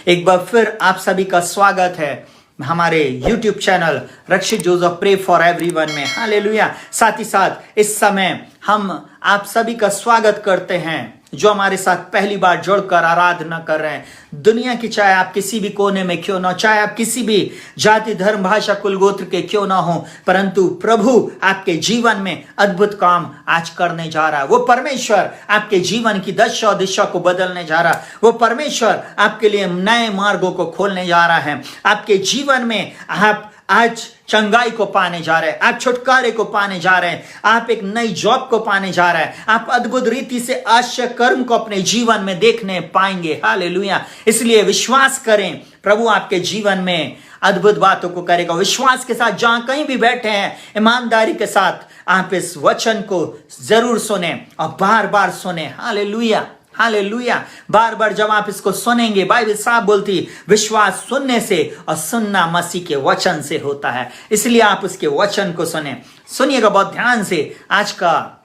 एक बार फिर आप सभी का स्वागत है हमारे YouTube channel Rakshit Joseph pray for everyone में। हालेलुया। साथ ही साथ इस समय हम आप सभी का स्वागत करते हैं जो हमारे साथ पहली बार जुड़कर आराधना कर रहे हैं। दुनिया की चाहे आप किसी भी कोने में क्यों ना हो, चाहे आप किसी भी जाति धर्म भाषा कुल गोत्र के क्यों ना हो, परंतु प्रभु आपके जीवन में अद्भुत काम आज करने जा रहा है। वो परमेश्वर आपके जीवन की दशा और दिशा को बदलने जा रहा है। वो परमेश्वर आपके लिए नए मार्गों को खोलने जा रहा है। आपके जीवन में आप आज चंगाई को पाने जा रहे हैं, आप छुटकारे को पाने जा रहे हैं, आप एक नई जॉब को पाने जा रहे हैं, आप अद्भुत रीति से आश्चर्य कर्म को अपने जीवन में देखने पाएंगे। हालेलुया। इसलिए विश्वास करें, प्रभु आपके जीवन में अद्भुत बातों को करेगा। विश्वास के साथ जहां कहीं भी बैठे हैं, ईमानदारी के साथ आप इस वचन को जरूर सुने और बार बार सुने। Hallelujah, hallelujah. बार बार जब आप इसको सुनेंगे, बाइबल साफ बोलती विश्वास सुनने से और सुनना मसीह के वचन से होता है। इसलिए आप उसके वचन को सुनिएगा बहुत ध्यान से। आज का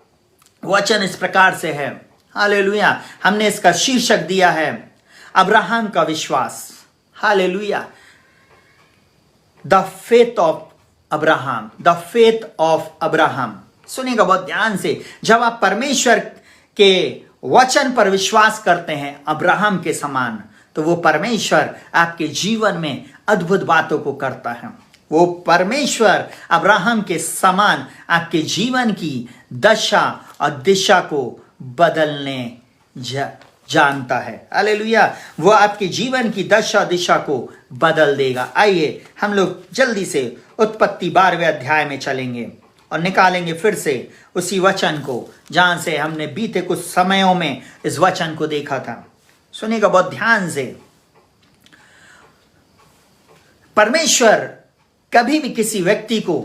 वचन इस प्रकार से है। हालेलुया। हमने इसका शीर्षक दिया है अब्राहम का विश्वास। Hallelujah. The faith of Abraham, the faith of Abraham. सुनिएगा बहुत ध्यान से। जब आप परमेश्वर के वचन पर विश्वास करते हैं अब्राहम के समान, तो वो परमेश्वर आपके जीवन में अद्भुत बातों को करता है। वो परमेश्वर अब्राहम के समान आपके जीवन की दशा और दिशा को बदलने जानता है। हालेलुया। वो आपके जीवन की दशा दिशा को बदल देगा। आइए हम लोग जल्दी से उत्पत्ति 12वें अध्याय में चलेंगे और निकालेंगे फिर से उसी वचन को जहां से हमने बीते कुछ समयों में इस वचन को देखा था। सुनिएगा बहुत ध्यान से। परमेश्वर कभी भी किसी व्यक्ति को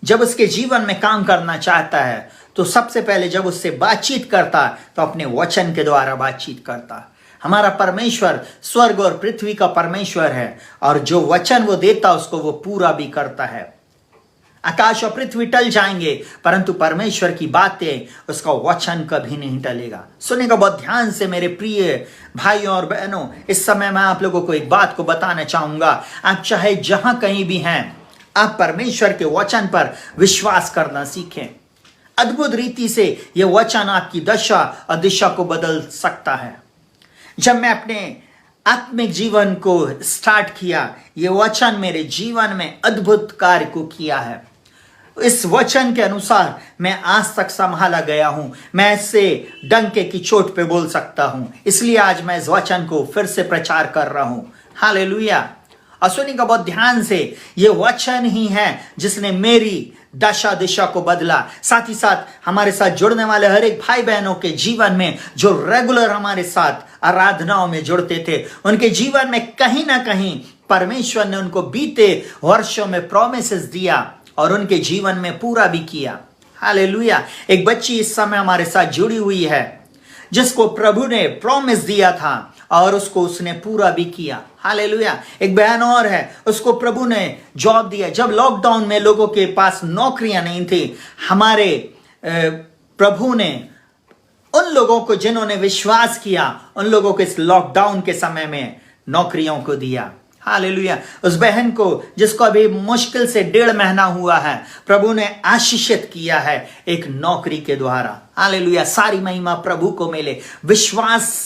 जब उसके जीवन में काम करना चाहता है तो सबसे पहले जब उससे बातचीत करता तो अपने वचन के द्वारा बातचीत करता। हमारा परमेश्वर स्वर्ग और पृथ्वी का परमेश्वर है और जो वचन वो देता उसको वो पूरा भी करता है। आकाश और पृथ्वी टल जाएंगे परंतु परमेश्वर की बातें, उसका वचन कभी नहीं टलेगा। सुनेगा बहुत ध्यान से मेरे प्रिय भाइयों और बहनों। इस समय मैं आप लोगों को एक बात को बताना चाहूंगा। आप चाहे जहां कहीं भी हैं, आप परमेश्वर के वचन पर विश्वास करना सीखें। अद्भुत रीति से यह वचन आपकी दशा और दिशा को बदल सकता है। जब मैं अपने आत्मिक जीवन को स्टार्ट किया, यह वचन मेरे जीवन में अद्भुत कार्य को किया है। इस वचन के अनुसार मैं आज तक संभाला गया हूं। मैं इससे डंके की चोट पे बोल सकता हूं। इसलिए आज मैं इस वचन को फिर से प्रचार कर रहा हूं। हालेलुया। और सुनिएगा बहुत ध्यान से। यह वचन ही है जिसने मेरी दशा दिशा को बदला। साथ ही साथ हमारे साथ जुड़ने वाले हर एक भाई बहनों के जीवन में जो रेगुलर हमारे साथ आराधनाओं में जुड़ते थे, उनके जीवन में कहीं ना कहीं परमेश्वर ने उनको बीते वर्षों में प्रॉमिसेस दिया और उनके जीवन में पूरा भी किया। हालेलुया। एक बच्ची इस समय हमारे साथ जुड़ी हुई है जिसको प्रभु ने प्रॉमिस दिया था और उसको उसने पूरा भी किया। हालेलुया। एक बहन और है, उसको प्रभु ने जॉब दिया। जब लॉकडाउन में लोगों के पास नौकरियां नहीं थी, हमारे प्रभु ने उन लोगों को जिन्होंने विश्वास किया, उन लोगों को इस लॉकडाउन के समय में नौकरियों को दिया। हालेलुया। उस बहन को जिसको अभी मुश्किल से 1.5 महीना हुआ है, प्रभु ने आशीषित किया है एक नौकरी के द्वारा। हालेलुया। सारी महिमा प्रभु को मिले। विश्वास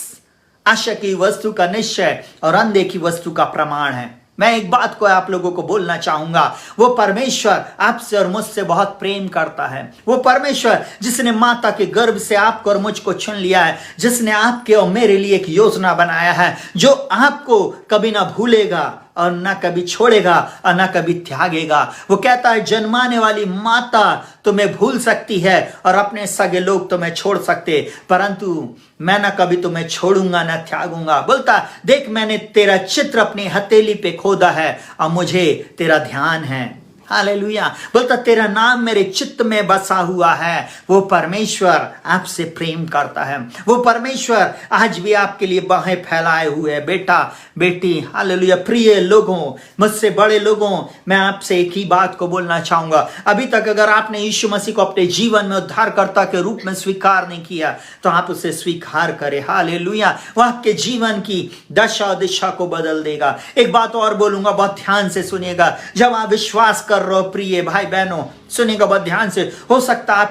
आशा की वस्तु का निश्चय और अनदेखी वस्तु का प्रमाण है। मैं एक बात को आप लोगों को बोलना चाहूंगा। वो परमेश्वर आपसे और मुझसे बहुत प्रेम करता है। वो परमेश्वर जिसने माता के गर्भ से आपको और मुझको चुन लिया है, जिसने आपके और मेरे लिए एक योजना बनाया है, जो आपको कभी ना भूलेगा और ना कभी छोड़ेगा और ना कभी त्यागेगा। वो कहता है जन्माने वाली माता तुम्हें भूल सकती है और अपने सगे लोग तुम्हें छोड़ सकते, परंतु मैं ना कभी तुम्हें छोड़ूंगा ना त्यागूंगा। बोलता देख मैंने तेरा चित्र अपनी हथेली पे खोदा है और मुझे तेरा ध्यान है। हालेलुया। बोलता तेरा नाम मेरे चित्त में बसा हुआ है। वो परमेश्वर आपसे प्रेम करता है। वो परमेश्वर आज भी आपके लिए बाहें फैलाए हुए है। बेटा बेटी, हालेलुया। प्रिय लोगों, मुझसे बड़े लोगों, मैं आपसे एक ही बात को बोलना चाहूंगा। अभी तक अगर आपने यीशु मसीह को अपने जीवन में उद्धारकर्ता के रूप में स्वीकार नहीं किया तो आप उसे स्वीकार करें। हालेलुया। वह आपके जीवन की दशा दिशा को बदल देगा। एक बात और बोलूंगा, बहुत ध्यान से सुनिएगा। जब आप विश्वास कर रहे हो प्रिय भाई बहनों, सुनिएगा बहुत ध्यान से। हो सकता है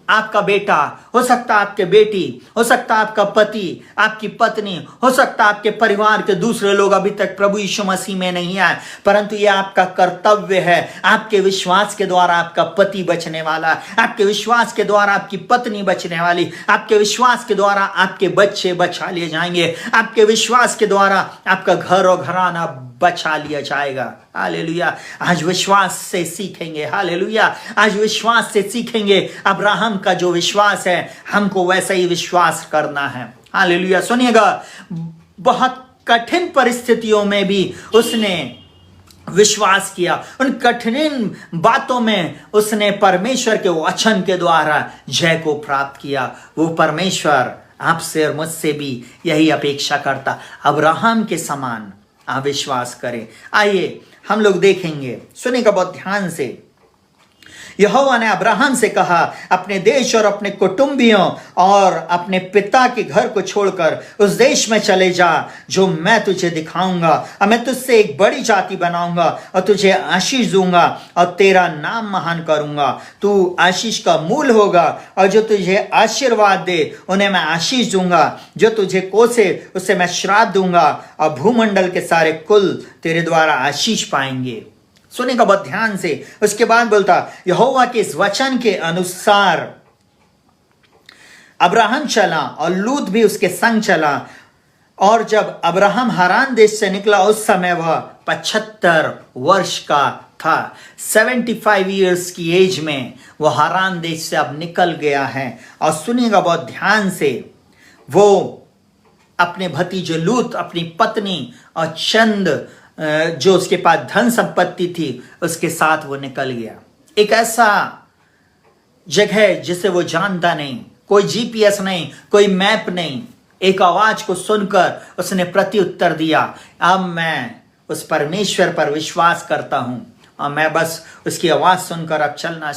आपका बेटा, हो सकता है आपके बेटी, हो सकता है आपका पति, आपकी पत्नी, हो सकता है आपके परिवार के दूसरे लोग अभी तक प्रभु यीशु मसीह में नहीं आए, परंतु यह आपका कर्तव्य है। आपके विश्वास के द्वारा आपका पति बचने वाला, आपके विश्वास के द्वारा आपकी पत्नी बचने वाली, आपके विश्वास के द्वारा आपके बच्चे बचा लिए जाएंगे, आपके विश्वास के द्वारा आपका घर और घराना बचा लिया जाएगा। हालेलुया। आज विश्वास से सीखेंगे। हालेलुया। आज विश्वास से सीखेंगे। अब्राहम का जो विश्वास है, हमको वैसा ही विश्वास करना है। हालेलुया। सुनिएगा, बहुत कठिन परिस्थितियों में भी उसने विश्वास किया। उन कठिन बातों में उसने परमेश्वर के वचन के द्वारा जय को प्राप्त किया। वो परमेश्वर आपसे और मुझसे भी यही अपेक्षा करता, अब्राहम के समान आप विश्वास करें। आइए हम लोग देखेंगे, सुनिएगा बहुत ध्यान से। यहोवा ने अब्राहम से कहा, अपने देश और अपने कुटुंबियों और अपने पिता के घर को छोड़कर उस देश में चले जा जो मैं तुझे दिखाऊंगा, और मैं तुझसे एक बड़ी जाति बनाऊंगा और तुझे आशीष दूंगा और तेरा नाम महान करूंगा। तू आशीष का मूल होगा और जो तुझे आशीर्वाद दे उन्हें मैं आशीष दूंगा। जो तुझे कोसे उसे मैं श्राप दूंगा और भूमंडल के सारे कुल तेरे द्वारा आशीष पाएंगे। सुनेगा बहुत ध्यान से। उसके बाद बोलता, यहोवा के इस वचन के अनुसार अब्राहम चला और लूत भी उसके संग चला। और जब अब्राहम हारान देश से निकला उस समय वह 75 वर्ष का था। 75 ईयर्स की एज में वह हारान देश से अब निकल गया है। और सुनिएगा बहुत ध्यान से, वो अपने भतीजे लूत, अपनी पत्नी और चंद जो उसके पास धन संपत्ति थी उसके साथ वो निकल गया। एक ऐसा जगह जिसे वो जानता नहीं, कोई जीपीएस नहीं, कोई मैप नहीं। एक आवाज को सुनकर उसने प्रत्युत्तर दिया, अब मैं उस परमेश्वर पर विश्वास करता हूं और मैं बस उसकी आवाज सुनकर अब चलना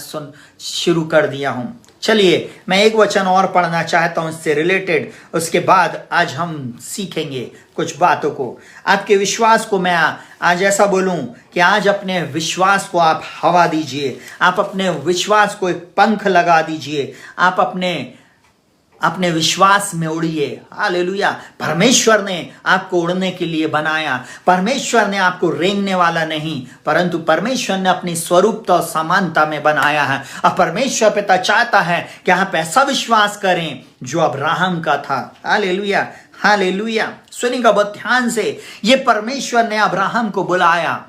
शुरू कर दिया हूं। चलिए मैं एक वचन और पढ़ना चाहता हूं इससे रिलेटेड, उसके बाद आज हम सीखेंगे कुछ बातों को। आपके विश्वास को मैं आज ऐसा बोलूं कि आज अपने विश्वास को आप हवा दीजिए, आप अपने विश्वास को एक पंख लगा दीजिए, आप अपने विश्वास में उड़िए। हालेलुया। परमेश्वर ने आपको उड़ने के लिए बनाया। परमेश्वर ने आपको रेंगने वाला नहीं, परंतु परमेश्वर ने अपनी स्वरूपता और समानता में बनाया है। और परमेश्वर पिता चाहता है कि आप ऐसा विश्वास करें जो अब्राहम का था। हालेलुया। हालेलुया। सुनिएगा बहुत ध्यान से, ये परमेश्वर ने अब्राहम को बुलाया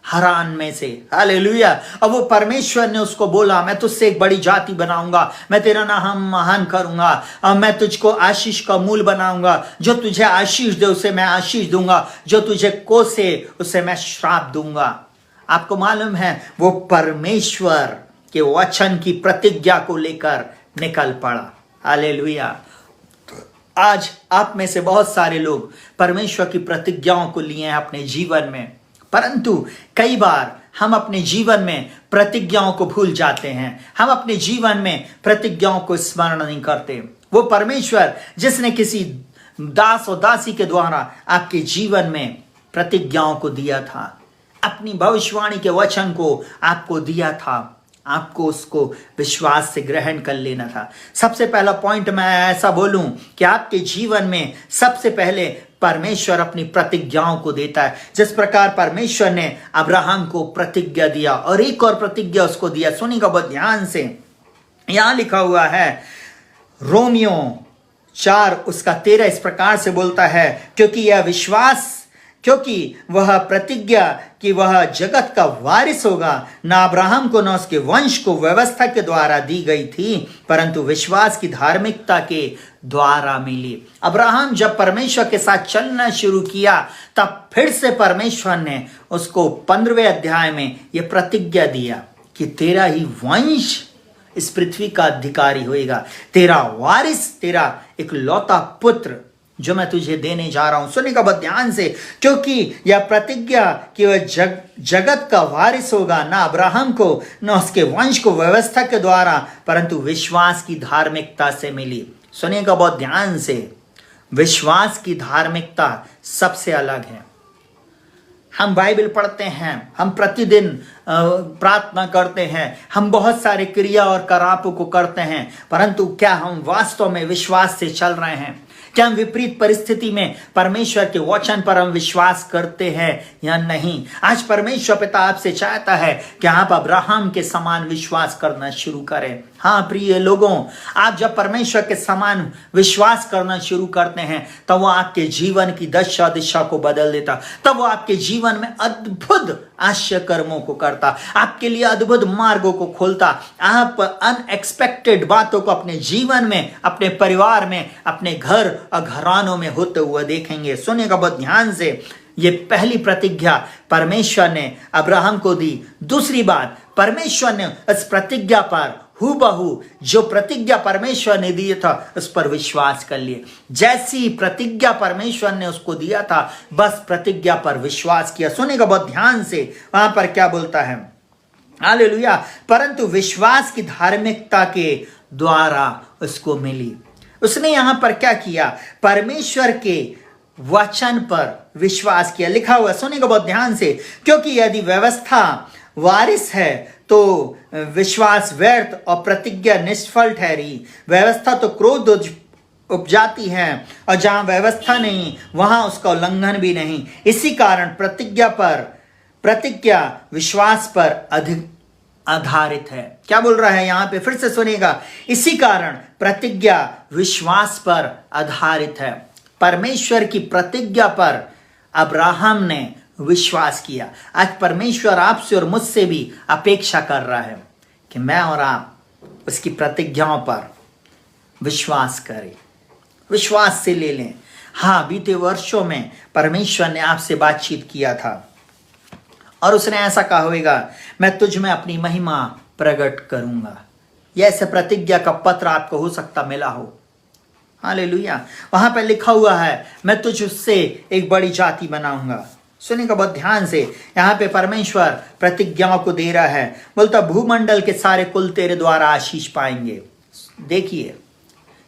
हरान में से। हालेलुया। अब वो परमेश्वर ने उसको बोला, मैं तुझसे एक बड़ी जाति बनाऊंगा, मैं तेरा नाम महान करूंगा और मैं तुझको आशीष का मूल बनाऊंगा। जो तुझे आशीष दे उसे मैं आशीष दूंगा, जो तुझे कोसे उसे मैं श्राप दूंगा। आपको मालूम है वो परमेश्वर के वचन की प्रतिज्ञा को लेकर निकल पड़ा। हालेलुया। आज आप में से बहुत सारे लोग परमेश्वर की प्रतिज्ञाओं को लिए हैं अपने जीवन में, परंतु कई बार हम अपने जीवन में प्रतिज्ञाओं को भूल जाते हैं। हम अपने जीवन में प्रतिज्ञाओं को स्मरण नहीं करते। वो परमेश्वर जिसने किसी दास और दासी के द्वारा आपके जीवन में प्रतिज्ञाओं को दिया था, अपनी भविष्यवाणी के वचन को आपको दिया था, आपको उसको विश्वास से ग्रहण कर लेना था। सबसे पहला पॉइंट मैं ऐसा बोलूं कि आपके जीवन में सबसे पहले परमेश्वर अपनी प्रतिज्ञाओं को देता है। जिस प्रकार परमेश्वर ने अब्राहम को प्रतिज्ञा दिया और एक और प्रतिज्ञा उसको दिया। सुनिएगा बहुत ध्यान से, यहां लिखा हुआ है रोमियो 4 उसका 13 इस प्रकार से बोलता है, क्योंकि यह विश्वास क्योंकि वह प्रतिज्ञा कि वह जगत का वारिस होगा न अब्राहम को न उसके वंश को व्यवस्था के द्वारा दी गई थी, परंतु विश्वास की धार्मिकता के द्वारा मिली। अब्राहम जब परमेश्वर के साथ चलना शुरू किया तब फिर से परमेश्वर ने उसको 15वें अध्याय में यह प्रतिज्ञा दिया कि तेरा ही वंश इस पृथ्वी का अधिकारी होएगा, तेरा वारिस, तेरा इकलौता पुत्र जो मैं तुझे देने जा रहा हूं। सुनेगा बहुत ध्यान से, क्योंकि यह प्रतिज्ञा कि वह जगत का वारिस होगा न अब्राहम को न उसके वंश को व्यवस्था के द्वारा परंतु विश्वास की धार्मिकता से मिली। सुनेगा बहुत ध्यान से, विश्वास की धार्मिकता सबसे अलग है। हम बाइबल पढ़ते हैं, हम प्रतिदिन प्रार्थना करते हैं, हम बहुत सारे क्रिया और करापों को करते हैं, परंतु क्या हम वास्तव में विश्वास से चल रहे हैं? क्या हम विपरीत परिस्थिति में परमेश्वर के वचन पर हम विश्वास करते हैं या नहीं? आज परमेश्वर पिता आपसे चाहता है कि आप अब्राहम के समान विश्वास करना शुरू करें। हाँ प्रिय लोगों, आप जब परमेश्वर के समान विश्वास करना शुरू करते हैं तब वो आपके जीवन की दशा दिशा को बदल देता, तब वो आपके जीवन में अद्भुत आश्चर्य कर्मों को करता, आपके लिए अद्भुत मार्गों को खोलता। आप अनएक्सपेक्टेड बातों को अपने जीवन में, अपने परिवार में, अपने घर और घरानों में होते हुए देखेंगे। सुनिएगा बहुत ध्यान से, ये पहली प्रतिज्ञा परमेश्वर ने अब्राहम को दी। दूसरी बात, परमेश्वर ने इस प्रतिज्ञा पर हूबहू जो प्रतिज्ञा परमेश्वर ने दी था उस पर विश्वास कर लिए। जैसी प्रतिज्ञा परमेश्वर ने उसको दिया था बस प्रतिज्ञा पर विश्वास किया। सुनेगा बहुत ध्यान से, वहां पर क्या बोलता है, हालेलुया, परंतु विश्वास की धार्मिकता के द्वारा उसको मिली। उसने यहां पर क्या किया? परमेश्वर के वचन पर विश्वास किया। लिखा हुआ, सुनेगा बहुत ध्यान से, क्योंकि यदि व्यवस्था वारिस है तो विश्वास व्यर्थ और प्रतिज्ञा निष्फल ठहरी। व्यवस्था तो क्रोध उपजाती है और जहां व्यवस्था नहीं वहां उसका उल्लंघन भी नहीं। इसी कारण प्रतिज्ञा विश्वास पर अधिक आधारित है। क्या बोल रहा है यहां पे? फिर से सुनिएगा, इसी कारण प्रतिज्ञा विश्वास पर आधारित है। परमेश्वर की प्रतिज्ञा पर अब्राहम ने विश्वास किया। आज परमेश्वर आपसे और मुझसे भी अपेक्षा कर रहा है कि मैं और आप उसकी प्रतिज्ञाओं पर विश्वास करें, विश्वास से ले लें। हाँ, बीते वर्षों में परमेश्वर ने आपसे बातचीत किया था और उसने ऐसा कहा होगा, मैं तुझ में अपनी महिमा प्रकट करूंगा। यह ऐसे प्रतिज्ञा का पत्र आपको हो सकता मिला हो। हालेलुया। वहां पर लिखा हुआ है, मैं तुझ उससे एक बड़ी जाति बनाऊंगा। सुनिएगा बहुत ध्यान से, यहाँ पे परमेश्वर प्रतिज्ञाओं को दे रहा है। बोलता भूमंडल के सारे कुल तेरे द्वारा आशीष पाएंगे। देखिए,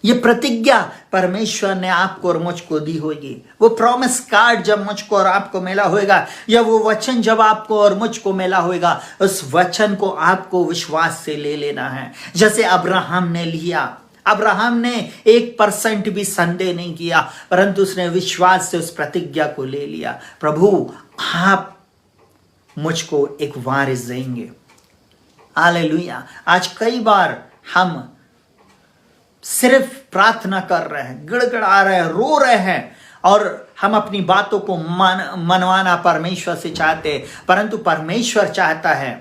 ये प्रतिज्ञा परमेश्वर ने आपको और मुझको दी होगी। वो प्रॉमिस कार्ड जब मुझको और आपको मिला होगा, या वो वचन जब आपको और मुझको मिला होगा, उस वचन को आपको विश्वास से ले लेना है। जैसे अब्राहम ने लिया। अब्राहम ने 1% भी संदेह नहीं किया, परंतु उसने विश्वास से उस प्रतिज्ञा को ले लिया। प्रभु, आप मुझको एक वारिस देंगे। हालेलुया। आज कई बार हम सिर्फ प्रार्थना कर रहे हैं, गिड़गिड़ा रहे हैं, रो रहे हैं और हम अपनी बातों को मनवाना परमेश्वर से चाहते हैं, परंतु परमेश्वर चाहता है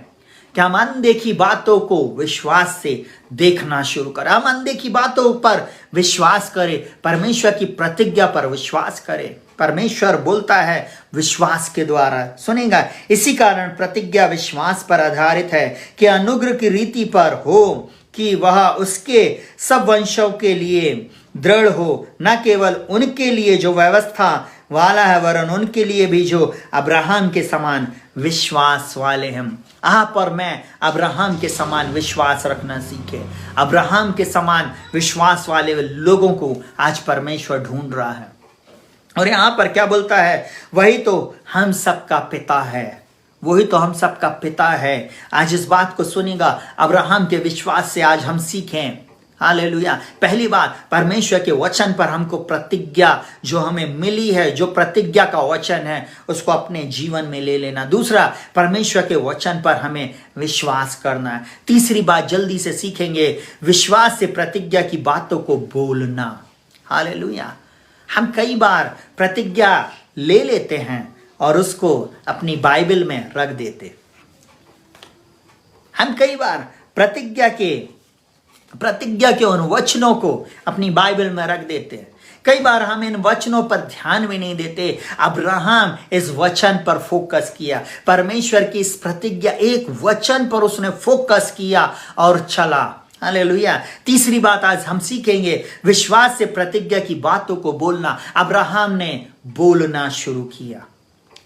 कि हम अनदेखी बातों को विश्वास से देखना शुरू करें। हम अनदेखी बातों पर विश्वास करें, परमेश्वर की प्रतिज्ञा पर विश्वास करें। परमेश्वर बोलता है विश्वास के द्वारा। सुनेगा, इसी कारण प्रतिज्ञा विश्वास पर आधारित है कि अनुग्रह की रीति पर हो कि वह उसके सब वंशों के लिए दृढ़ हो, न केवल उनके लिए जो व्यवस्था वाला है, वरन उनके लिए भी जो अब्राहम के समान विश्वास वाले हैं। आप और मैं अब्राहम के समान विश्वास रखना सीखे। अब्राहम के समान विश्वास वाले लोगों को आज परमेश्वर ढूंढ रहा है। और यहां पर क्या बोलता है? वही तो हम सबका पिता है, वही तो हम सबका पिता है। आज इस बात को सुनेगा, अब्राहम के विश्वास से आज हम सीखें। हालेलुया। पहली बात, परमेश्वर के वचन पर हमको प्रतिज्ञा जो हमें मिली है, जो प्रतिज्ञा का वचन है, उसको अपने जीवन में ले लेना। दूसरा, परमेश्वर के वचन पर हमें विश्वास करना है। तीसरी बात जल्दी से सीखेंगे, विश्वास से प्रतिज्ञा की बातों को बोलना। हालेलुया। हम कई बार प्रतिज्ञा ले लेते हैं और उसको अपनी बाइबल में रख देते। हम कई बार प्रतिज्ञा के उन वचनों को अपनी बाइबल में रख देते हैं। कई बार हम इन वचनों पर ध्यान भी नहीं देते। अब्राहम इस वचन पर फोकस किया, परमेश्वर की इस प्रतिज्ञा एक वचन पर उसने फोकस किया और चला। हालेलुया। तीसरी बात आज हम सीखेंगे, विश्वास से प्रतिज्ञा की बातों को बोलना। अब्राहम ने बोलना शुरू किया।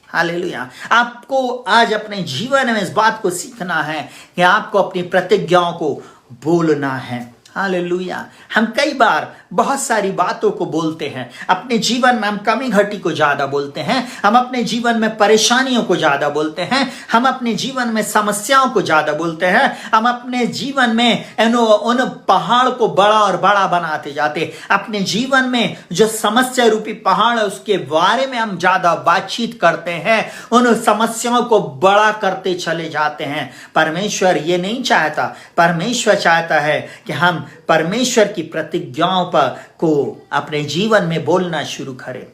हालेलुया। आपको आज अपने जीवन में इस बात को सीखना है कि आपको अपनी प्रतिज्ञाओं को बोलना है। हालेलुया। हम कई बार बहुत सारी बातों को बोलते हैं। अपने जीवन में हम कमी घटी को ज्यादा बोलते हैं, हम अपने जीवन में परेशानियों को ज्यादा बोलते हैं, हम अपने जीवन में समस्याओं को ज्यादा बोलते हैं, हम अपने जीवन में उन पहाड़ को बड़ा और बड़ा बनाते जाते। अपने जीवन में जो समस्या रूपी पहाड़ है उसके बारे में हम ज्यादा बातचीत करते हैं, उन समस्याओं को बड़ा करते चले जाते हैं। परमेश्वर ये नहीं चाहता। परमेश्वर चाहता है कि हम परमेश्वर की प्रतिज्ञाओं पर को अपने जीवन में बोलना शुरू करें।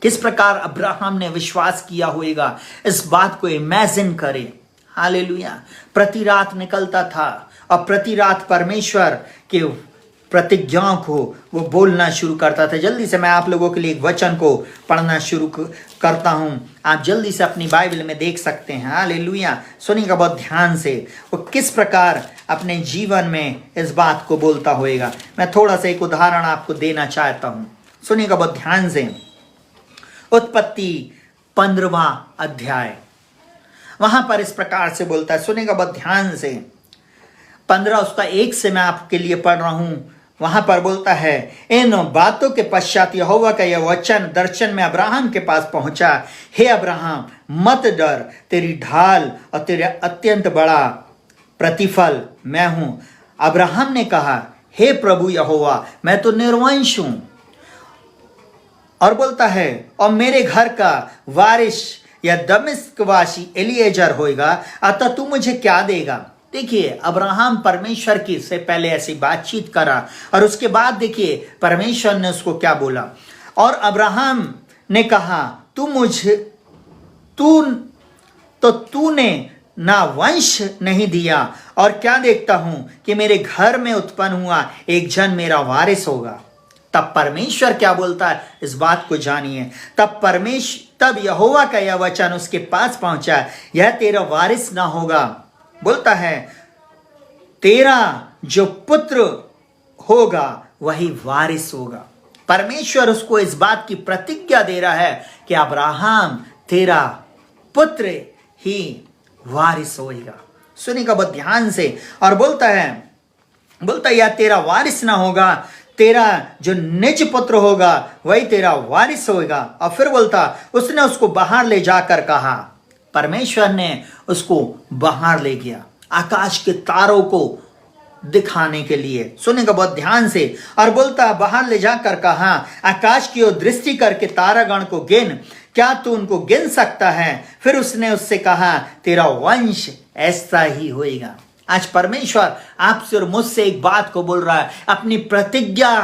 किस प्रकार अब्राहम ने विश्वास किया होगा, इस बात को इमेजिन करें। हालेलुया। प्रति रात निकलता था और प्रति रात परमेश्वर के प्रतिज्ञाओं को वो बोलना शुरू करता था। जल्दी से मैं आप लोगों के लिए एक वचन को पढ़ना शुरू करता हूं। आप जल्दी से अपनी बाइबल में देख सकते हैं। हालेलुया। सुनिएगा बहुत ध्यान से, वो किस प्रकार अपने जीवन में इस बात को बोलता होएगा। मैं थोड़ा सा एक उदाहरण आपको देना चाहता हूं। सुनिएगा बहुत ध्यान से। उत्पत्ति 15वां अध्याय, वहां पर इस प्रकार से बोलता है। सुनिएगा बहुत ध्यान से। 15 उसका 1 से मैं आपके लिए पढ़ रहा हूं। वहां पर बोलता है, इन बातों के पश्चात यहोवा का यह वचन दर्शन में अब्राहम के पास पहुंचा। हे अब्राहम, मत डर, तेरी ढाल और तेरे अत्यंत बड़ा प्रतिफल मैं हूं। अब्राहम ने कहा, हे प्रभु यहोवा, मैं तो निर्वंश हूं। और बोलता है, और मेरे घर का वारिस या दमिश्क वासी एलीएजर होएगा, अतः तू मुझे क्या देगा। देखिए, अब्राहम परमेश्वर की से पहले ऐसी बातचीत करा और उसके बाद देखिए परमेश्वर ने उसको क्या बोला। और अब्राहम ने कहा, तूने ना वंश नहीं दिया, और क्या देखता हूं कि मेरे घर में उत्पन्न हुआ एक जन मेरा वारिस होगा। तब परमेश्वर क्या बोलता है, इस बात को जानिए। तब यहोवा का यह वचन उसके पास पहुंचा, यह तेरा वारिस ना होगा। बोलता है, तेरा जो पुत्र होगा वही वारिस होगा। परमेश्वर उसको इस बात की प्रतिज्ञा दे रहा है कि अब्राहम, तेरा पुत्र ही वारिस होगा। सुनिएगा बहुत ध्यान से। और बोलता है या तेरा वारिस ना होगा, तेरा जो निज पुत्र होगा वही तेरा वारिस होगा। और फिर बोलता, उसने उसको बाहर ले जाकर कहा। परमेश्वर ने उसको बाहर ले गया आकाश के तारों को दिखाने के लिए। सुनेगा बहुत ध्यान से। और बोलता, बाहर ले जाकर कहा, आकाश की ओर दृष्टि करके तारागण को गिन, क्या तू उनको गिन सकता है। फिर उसने उससे कहा, तेरा वंश ऐसा ही होएगा। आज परमेश्वर आपसे और मुझसे एक बात को बोल रहा है, अपनी प्रतिज्ञा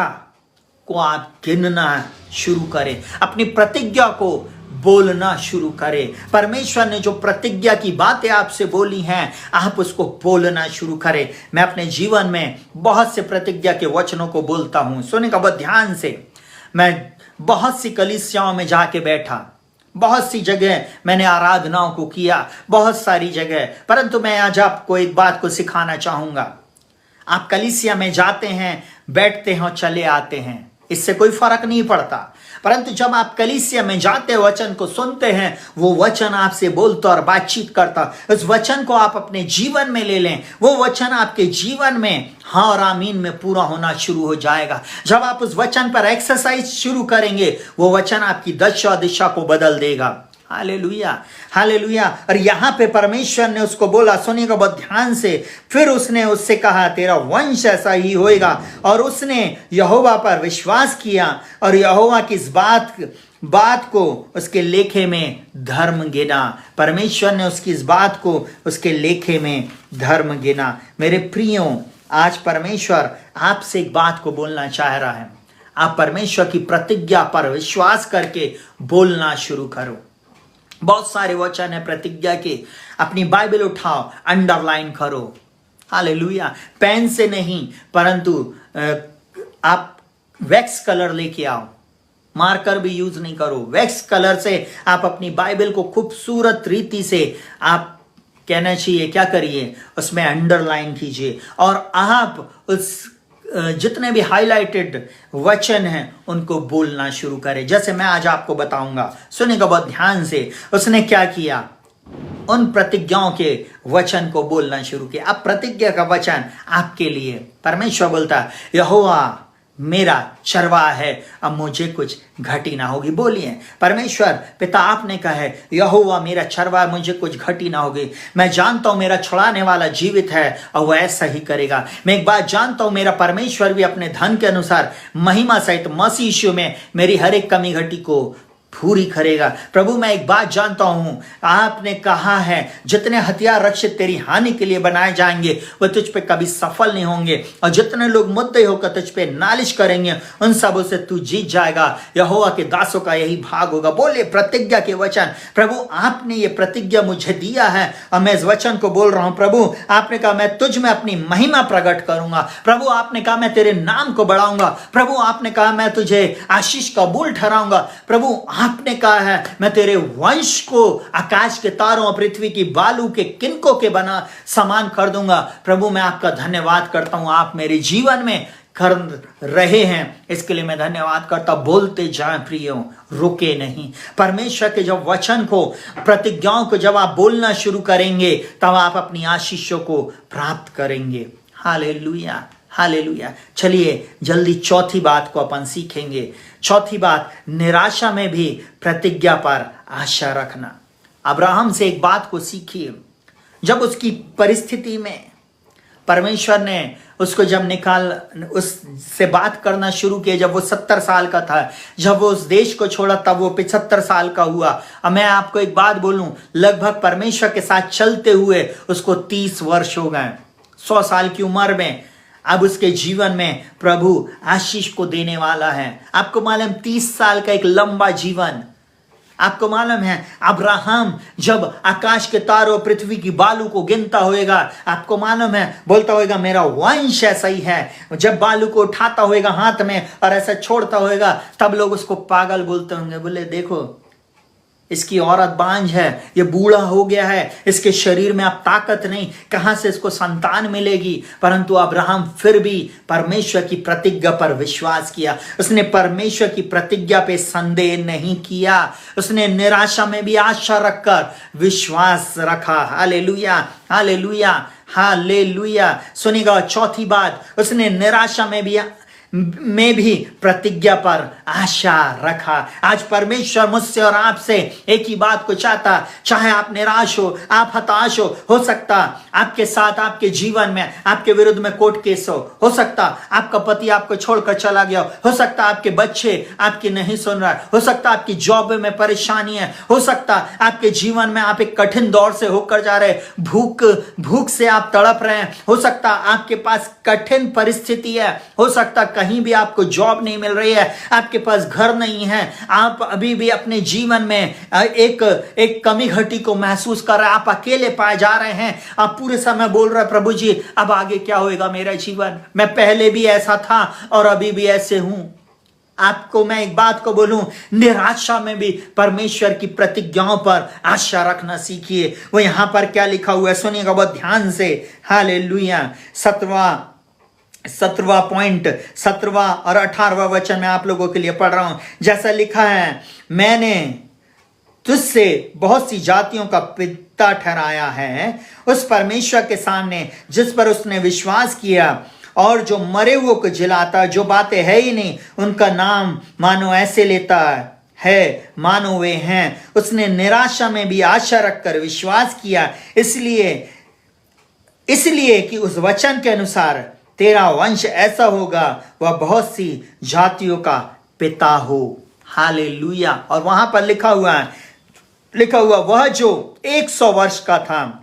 को आप गिनना शुरू करें, अपनी प्रतिज्ञा को बोलना शुरू करें। परमेश्वर ने जो प्रतिज्ञा की बातें आपसे बोली हैं, आप उसको बोलना शुरू करें। मैं अपने जीवन में बहुत से प्रतिज्ञा के वचनों को बोलता हूं। सुनिएगा बहुत ध्यान से। मैं बहुत सी कलीसियाओं में जाके बैठा, बहुत सी जगह मैंने आराधनाओं को किया, बहुत सारी जगह, परंतु मैं आज आपको एक बात को सिखाना चाहूंगा। आप कलीसिया में जाते हैं, बैठते हैं और चले आते हैं, इससे कोई फर्क नहीं पड़ता। परंतु जब आप कलीसिया में जाते, वचन को सुनते हैं, वो वचन आपसे बोलता और बातचीत करता, उस वचन को आप अपने जीवन में ले लें, वो वचन आपके जीवन में हाँ और आमीन में पूरा होना शुरू हो जाएगा। जब आप उस वचन पर एक्सरसाइज शुरू करेंगे, वो वचन आपकी दशा दिशा को बदल देगा। Hallelujah, hallelujah. और यहां पे परमेश्वर ने उसको बोला, सुनिएगा बहुत ध्यान से। फिर उसने उससे कहा, तेरा वंश ऐसा ही होएगा। और उसने यहोवा पर विश्वास किया और यहोवा की इस बात को उसके लेखे में धर्म गिना। परमेश्वर ने उसकी इस बात को उसके लेखे में धर्म गिना। मेरे प्रियो, आज परमेश्वर आपसे एक बात को बोलना चाह रहा है। आप परमेश्वर की प्रतिज्ञा पर विश्वास करके बोलना शुरू करो। बहुत सारे वचन है प्रतिज्ञा के, अपनी बाइबल उठाओ, अंडरलाइन करो। हालेलुया। पेन से नहीं, परंतु आप वैक्स कलर लेके आओ, मार्कर भी यूज नहीं करो, वैक्स कलर से आप अपनी बाइबल को खूबसूरत रीति से आप कहना चाहिए क्या करिए, उसमें अंडरलाइन कीजिए, और आप उस जितने भी हाईलाइटेड वचन हैं उनको बोलना शुरू करें। जैसे मैं आज आपको बताऊंगा, सुनिएगा बहुत ध्यान से। उसने क्या किया, उन प्रतिज्ञाओं के वचन को बोलना शुरू किया। अब प्रतिज्ञा का वचन आपके लिए, परमेश्वर बोलता है यहोवा मेरा चरवाहा है, अब मुझे कुछ घटी ना होगी। बोलिए, परमेश्वर पिता आपने कहा है यहोवा मेरा चरवाहा, मुझे कुछ घटी ना होगी। मैं जानता हूं मेरा छुड़ाने वाला जीवित है और वह ऐसा ही करेगा। मैं एक बात जानता हूं, मेरा परमेश्वर भी अपने धन के अनुसार महिमा सहित मसीह यीशु में मेरी हर एक कमी घटी को पूरी करेगा। प्रभु मैं एक बात जानता हूं, आपने कहा है जितने हथियार रक्षित तेरी हानि के लिए बनाए जाएंगे वह तुझ पे कभी सफल नहीं होंगे, और जितने लोग मुद्दे होकर तुझ पे नालिश करेंगे उन सबों से तू जीत जाएगा। यहोवा के दासों का यही भाग होगा। बोले प्रतिज्ञा के वचन, प्रभु आपने ये प्रतिज्ञा मुझे दिया है और मैं इस वचन को बोल रहा हूं। प्रभु आपने कहा मैं तुझ में अपनी महिमा प्रकट करूंगा। प्रभु आपने कहा मैं तेरे नाम को बढ़ाऊंगा। प्रभु आपने कहा मैं तुझे आशीष का मूल ठहराऊंगा। प्रभु आपने कहा है मैं तेरे वंश को आकाश के तारों और पृथ्वी की बालू के किनकों के बना समान कर दूंगा। प्रभु मैं आपका धन्यवाद करता हूं, आप मेरे जीवन में कर रहे हैं, इसके लिए मैं धन्यवाद करता। बोलते जाएं प्रियो, रुके नहीं। परमेश्वर के जब वचन को, प्रतिज्ञाओं को जब आप बोलना शुरू करेंगे तब आप अपनी आशीषों को प्राप्त करेंगे। Hallelujah, hallelujah. चलिए जल्दी चौथी बात को अपन सीखेंगे। चौथी बात, निराशा में भी प्रतिज्ञा पर आशा रखना। अब्राहम से एक बात को सीखिए, जब उसकी परिस्थिति में परमेश्वर ने उसको जब उससे बात करना शुरू किया, जब वो 70 साल का था, जब वो उस देश को छोड़ा तब वो 75 साल का हुआ। अब मैं आपको एक बात बोलूं, लगभग परमेश्वर के साथ चलते हुए उसको 30 वर्ष हो गए। 100 साल की उम्र में अब उसके जीवन में प्रभु आशीष को देने वाला है। आपको मालूम 30 साल का एक लंबा जीवन। आपको मालूम है अब्राहम जब आकाश के तारों पृथ्वी की बालू को गिनता होएगा, आपको मालूम है बोलता होएगा मेरा वंश ऐसा ही है। जब बालू को उठाता होएगा हाथ में और ऐसा छोड़ता होएगा तब लोग उसको पागल बोलते होंगे। बोले देखो इसकी औरत बांझ है, ये बूढ़ा हो गया है, इसके शरीर में अब ताकत नहीं, कहां से इसको संतान मिलेगी। परंतु अब्राहम फिर भी परमेश्वर की प्रतिज्ञा पर विश्वास किया। उसने परमेश्वर की प्रतिज्ञा पे संदेह नहीं किया। उसने निराशा में भी आशा रखकर विश्वास रखा। Hallelujah, hallelujah, hallelujah. सुनिएगा चौथी बात, उसने निराशा में भी प्रतिज्ञा पर आशा रखा। आज परमेश्वर मुझसे और आपसे एक ही बात को चाहता, चाहे आप निराश हो, आप हताश हो सकता आपके साथ आपके जीवन में आपके विरुद्ध में कोर्ट केस हो सकता आपका पति आपको छोड़कर चला गया, हो सकता आपके बच्चे आपकी नहीं सुन रहा, हो सकता आपकी जॉब में परेशानी है, हो सकता आपके जीवन में आप एक कठिन दौर से होकर जा रहे, भूख से आप तड़प रहे हैं, हो सकता आपके पास कठिन परिस्थिति है, हो सकता कहीं भी आपको जॉब नहीं मिल रही है, आपके पास घर नहीं है, आप अभी भी अपने जीवन में एक कमी घटी को महसूस कर रहे हैं, आप अकेले पाए जा रहे हैं, आप पूरे समय बोल रहे हैं प्रभु जी अब आगे क्या होएगा मेरा जीवन, मैं पहले भी ऐसा था और अभी भी ऐसे हूं। आपको मैं एक बात को बोलूं, निराशा में भी परमेश्वर की प्रतिज्ञाओं पर आशा रखना सीखिए। वो यहां पर क्या लिखा हुआ है सुनिएगा बहुत ध्यान से। हालेलुया। 17वां पॉइंट, 17वां और 18वां वचन मैं आप लोगों के लिए पढ़ रहा हूं। जैसा लिखा है, मैंने तुझसे बहुत सी जातियों का पिता ठहराया है, उस परमेश्वर के सामने जिस पर उसने विश्वास किया और जो मरे हुए को जिलाता, जो बातें है ही नहीं उनका नाम मानो ऐसे लेता है मानो वे हैं। उसने निराशा में भी आशा रखकर विश्वास किया, इसलिए कि उस वचन के अनुसार तेरा वंश ऐसा होगा, वह बहुत सी जातियों का पिता हो। हालेलुया। और वहां पर लिखा हुआ वह जो 100 वर्ष का था,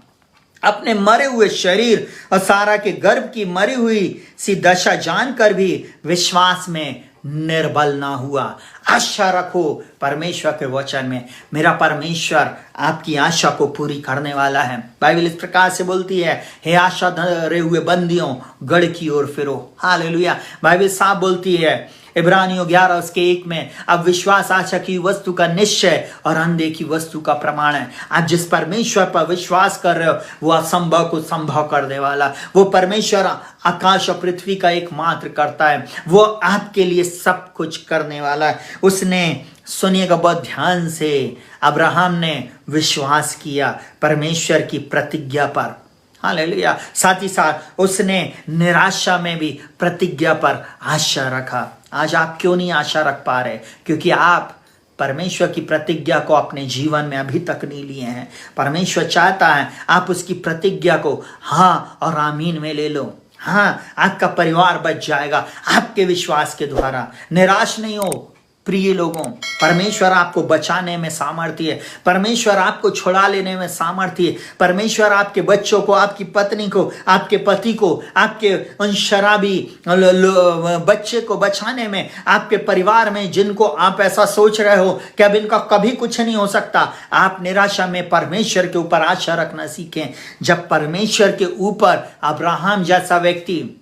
अपने मरे हुए शरीर और सारा के गर्भ की मरी हुई सी दशा जानकर भी विश्वास में निर्बल ना हुआ। आशा रखो परमेश्वर के वचन में, मेरा परमेश्वर आपकी आशा को पूरी करने वाला है। बाइबल इस प्रकार से बोलती है, हे आशा धरे हुए बंदियों, गढ़ की ओर फिरो। हालेलुया। बाइबल साफ बोलती है इब्रानियों 11:1 में, अब विश्वास आशा की वस्तु का निश्चय और अनदेखी वस्तु का प्रमाण है। आप जिस परमेश्वर पर विश्वास कर रहे हो वो असंभव को संभव करने वाला, वो परमेश्वर आकाश और पृथ्वी का एकमात्र करता है, वो आपके लिए सब कुछ करने वाला है। उसने, सुनिएगा बहुत ध्यान से, अब्राहम ने विश्वास किया परमेश्वर की प्रतिज्ञा पर। हालेलुया। साथ ही साथ उसने निराशा में भी प्रतिज्ञा पर आशा रखा। आज आप क्यों नहीं आशा रख पा रहे? क्योंकि आप परमेश्वर की प्रतिज्ञा को अपने जीवन में अभी तक नहीं लिए हैं। परमेश्वर चाहता है आप उसकी प्रतिज्ञा को हाँ और आमीन में ले लो। हाँ, आपका परिवार बच जाएगा आपके विश्वास के द्वारा। निराश नहीं हो प्रिय लोगों, परमेश्वर आपको बचाने में सामर्थ्य है, परमेश्वर आपको छुड़ा लेने में सामर्थ्य है, परमेश्वर आपके बच्चों को, आपकी पत्नी को, आपके पति को, आपके उन शराबी बच्चे को बचाने में, आपके परिवार में जिनको आप ऐसा सोच रहे हो कि अब इनका कभी कुछ नहीं हो सकता, आप निराशा में परमेश्वर के ऊपर आशा रखना सीखें। जब परमेश्वर के ऊपर अब्राहम जैसा व्यक्ति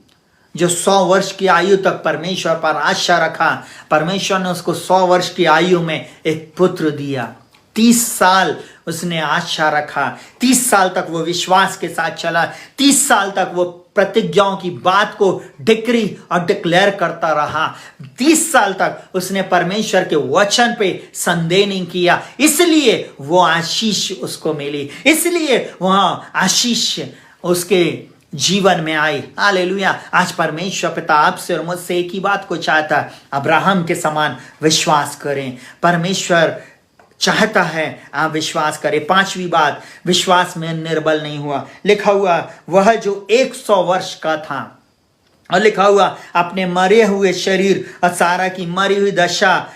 जो 100 वर्ष की आयु तक परमेश्वर पर आशा रखा, परमेश्वर ने उसको 100 वर्ष की आयु में एक पुत्र दिया। 30 साल उसने आशा रखा, 30 साल तक वो विश्वास के साथ चला, 30 साल तक वो प्रतिज्ञाओं की बात को डिक्री और डिक्लेयर करता रहा। 30 साल तक उसने परमेश्वर के वचन पे संदेह नहीं किया, इसलिए वो आशीष उसको मिली, इसलिए वह आशीष उसके जीवन में आई। हालेलुया। आज परमेश्वर पिता आपसे और मुझसे एक ही बात को चाहता है, अब्राहम के समान विश्वास करें। परमेश्वर चाहता है आप विश्वास करें। 5वीं बात, विश्वास में निर्बल नहीं हुआ। लिखा हुआ वह जो 100 वर्ष का था, और लिखा हुआ अपने मरे हुए शरीर और सारा की मरी हुई दशा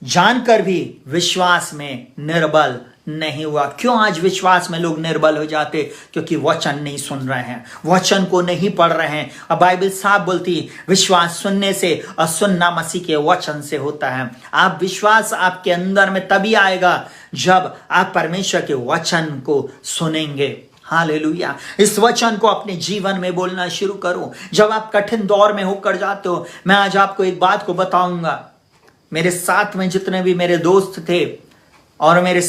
जानकर भी विश्वास में निर्बल नहीं हुआ। क्यों आज विश्वास में लोग निर्बल हो जाते? क्योंकि वचन नहीं सुन रहे हैं, वचन को नहीं पढ़ रहे हैं। और बाइबल साफ बोलती है विश्वास सुनने से और सुनना मसीह के वचन से होता है। आप विश्वास आपके अंदर में तभी आएगा जब आप परमेश्वर के वचन को सुनेंगे। हालेलुया। इस वचन को अपने जीवन में बोलना शुरू करो। जब आप कठिन दौर में होकर जाते हो, मैं आज आपको एक बात को बताऊंगा। मेरे साथ में जितने भी मेरे दोस्त थे और मेरे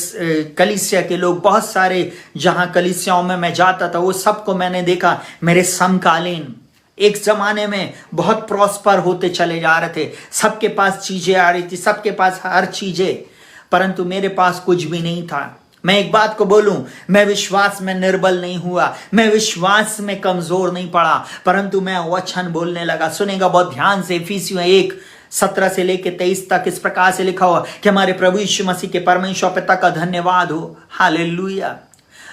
कलीसिया के लोग, बहुत सारे जहां कलीसियाओं में मैं जाता था, वो सबको मैंने देखा मेरे समकालीन एक जमाने में बहुत प्रॉस्पर होते चले जा रहे थे। सबके पास चीजें आ रही थी, सबके पास हर चीजें, परंतु मेरे पास कुछ भी नहीं था। मैं एक बात को बोलूं, मैं विश्वास में निर्बल नहीं हुआ, मैं विश्वास में कमजोर नहीं पड़ा, परंतु मैं वचन बोलने लगा। सुनेगा बहुत ध्यान से, इफिसियों 1:17 से लेकर 23 तक इस प्रकार से लिखा हुआ कि हमारे प्रभु यीशु मसीह के परमेश्वर पिता का धन्यवाद हो। हालेलुया।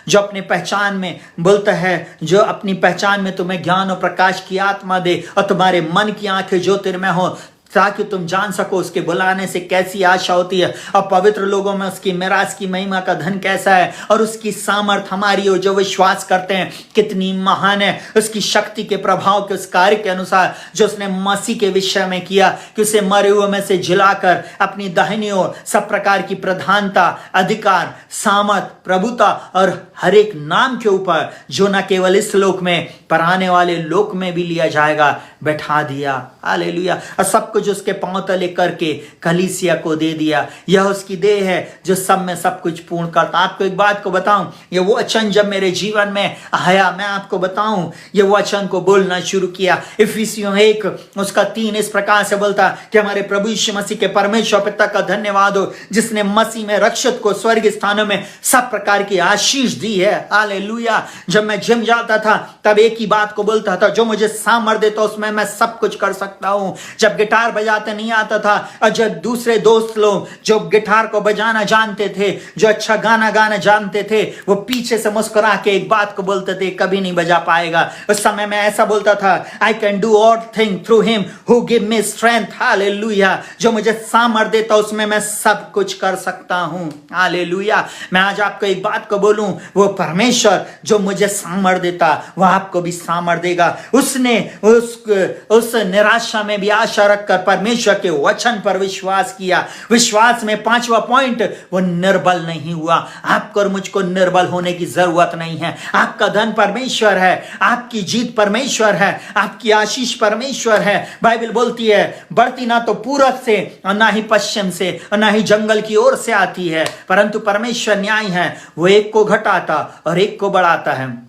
जो अपने पहचान में बोलता है, जो अपनी पहचान में तुम्हें ज्ञान और प्रकाश की आत्मा दे और तुम्हारे मन की आंखें ज्योतिर्मय हो, ताकि तुम जान सको उसके बुलाने से कैसी आशा होती है और पवित्र लोगों में उसकी मिरास की महिमा का धन कैसा है, और उसकी सामर्थ हमारी और जो विश्वास करते हैं कितनी महान है। उसकी शक्ति के प्रभाव के उस कार्य के अनुसार जो उसने मसीह के विषय में किया कि उसे मरे हुए में से जिलाकर अपनी दाहिनी ओर सब प्रकार की प्रधानता, अधिकार, सामर्थ, प्रभुता और हर एक नाम के ऊपर जो न केवल इस लोक में पर आने वाले लोक में भी लिया जाएगा, बैठा दिया। हालेलुया। और सब कुछ उसके पांव तले करके कलीसिया को दे दिया। यह उसकी देह है जो सब में सब कुछ पूर्ण करता। आपको एक बात को बताऊं, ये वो वचन जब मेरे जीवन में आया, मैं आपको बताऊं, ये वचन को बोलना शुरू किया। इफिसियों 1:3 इस प्रकार से बोलता कि हमारे प्रभु यीशु मसीह के परमेश्वर पिता का धन्यवाद हो, जिसने मसीह में रक्षित को स्वर्ग स्थानों में सब प्रकार की आशीष दी है। हालेलुया। जब मैं जिम जाता था तब एक ही बात को बोलता था, जो मुझे सामर्थ्य देता उसमें मैं सब कुछ कर सकता हूं। जब गिटार बजाते नहीं आता था और जब दूसरे दोस्त लोग जो गिटार को बजाना जानते थे, जो अच्छा गाना गाना जानते थे, वो पीछे से मुस्कुरा के एक बात को बोलते थे, कभी नहीं बजा पाएगा। उस समय मैं ऐसा बोलता था, I can do all thing through him who give me strength. Hallelujah. जो मुझे सामर्थ्य देता उसमें मैं सब कुछ कर सकता हूं। हालेलुया। मैं आज आपको एक बात को बोलूं, वो परमेश्वर जो मुझे सामर्थ्य देता वह आपको भी सामर्थ्य देगा। उसने उस निराशा में भी आशा रखकर होकर परमेश्वर के वचन पर विश्वास किया। विश्वास में 5वां पॉइंट, वो निर्बल नहीं हुआ। आपको और मुझको निर्बल होने की जरूरत नहीं है। आपका धन परमेश्वर है, आपकी जीत परमेश्वर है, आपकी आशीष परमेश्वर है। बाइबल बोलती है बढ़ती ना तो पूरब से और ना ही पश्चिम से और ना ही जंगल की ओर से आती है, परंतु परमेश्वर न्याय है, वो एक को घटाता और एक को बढ़ाता है।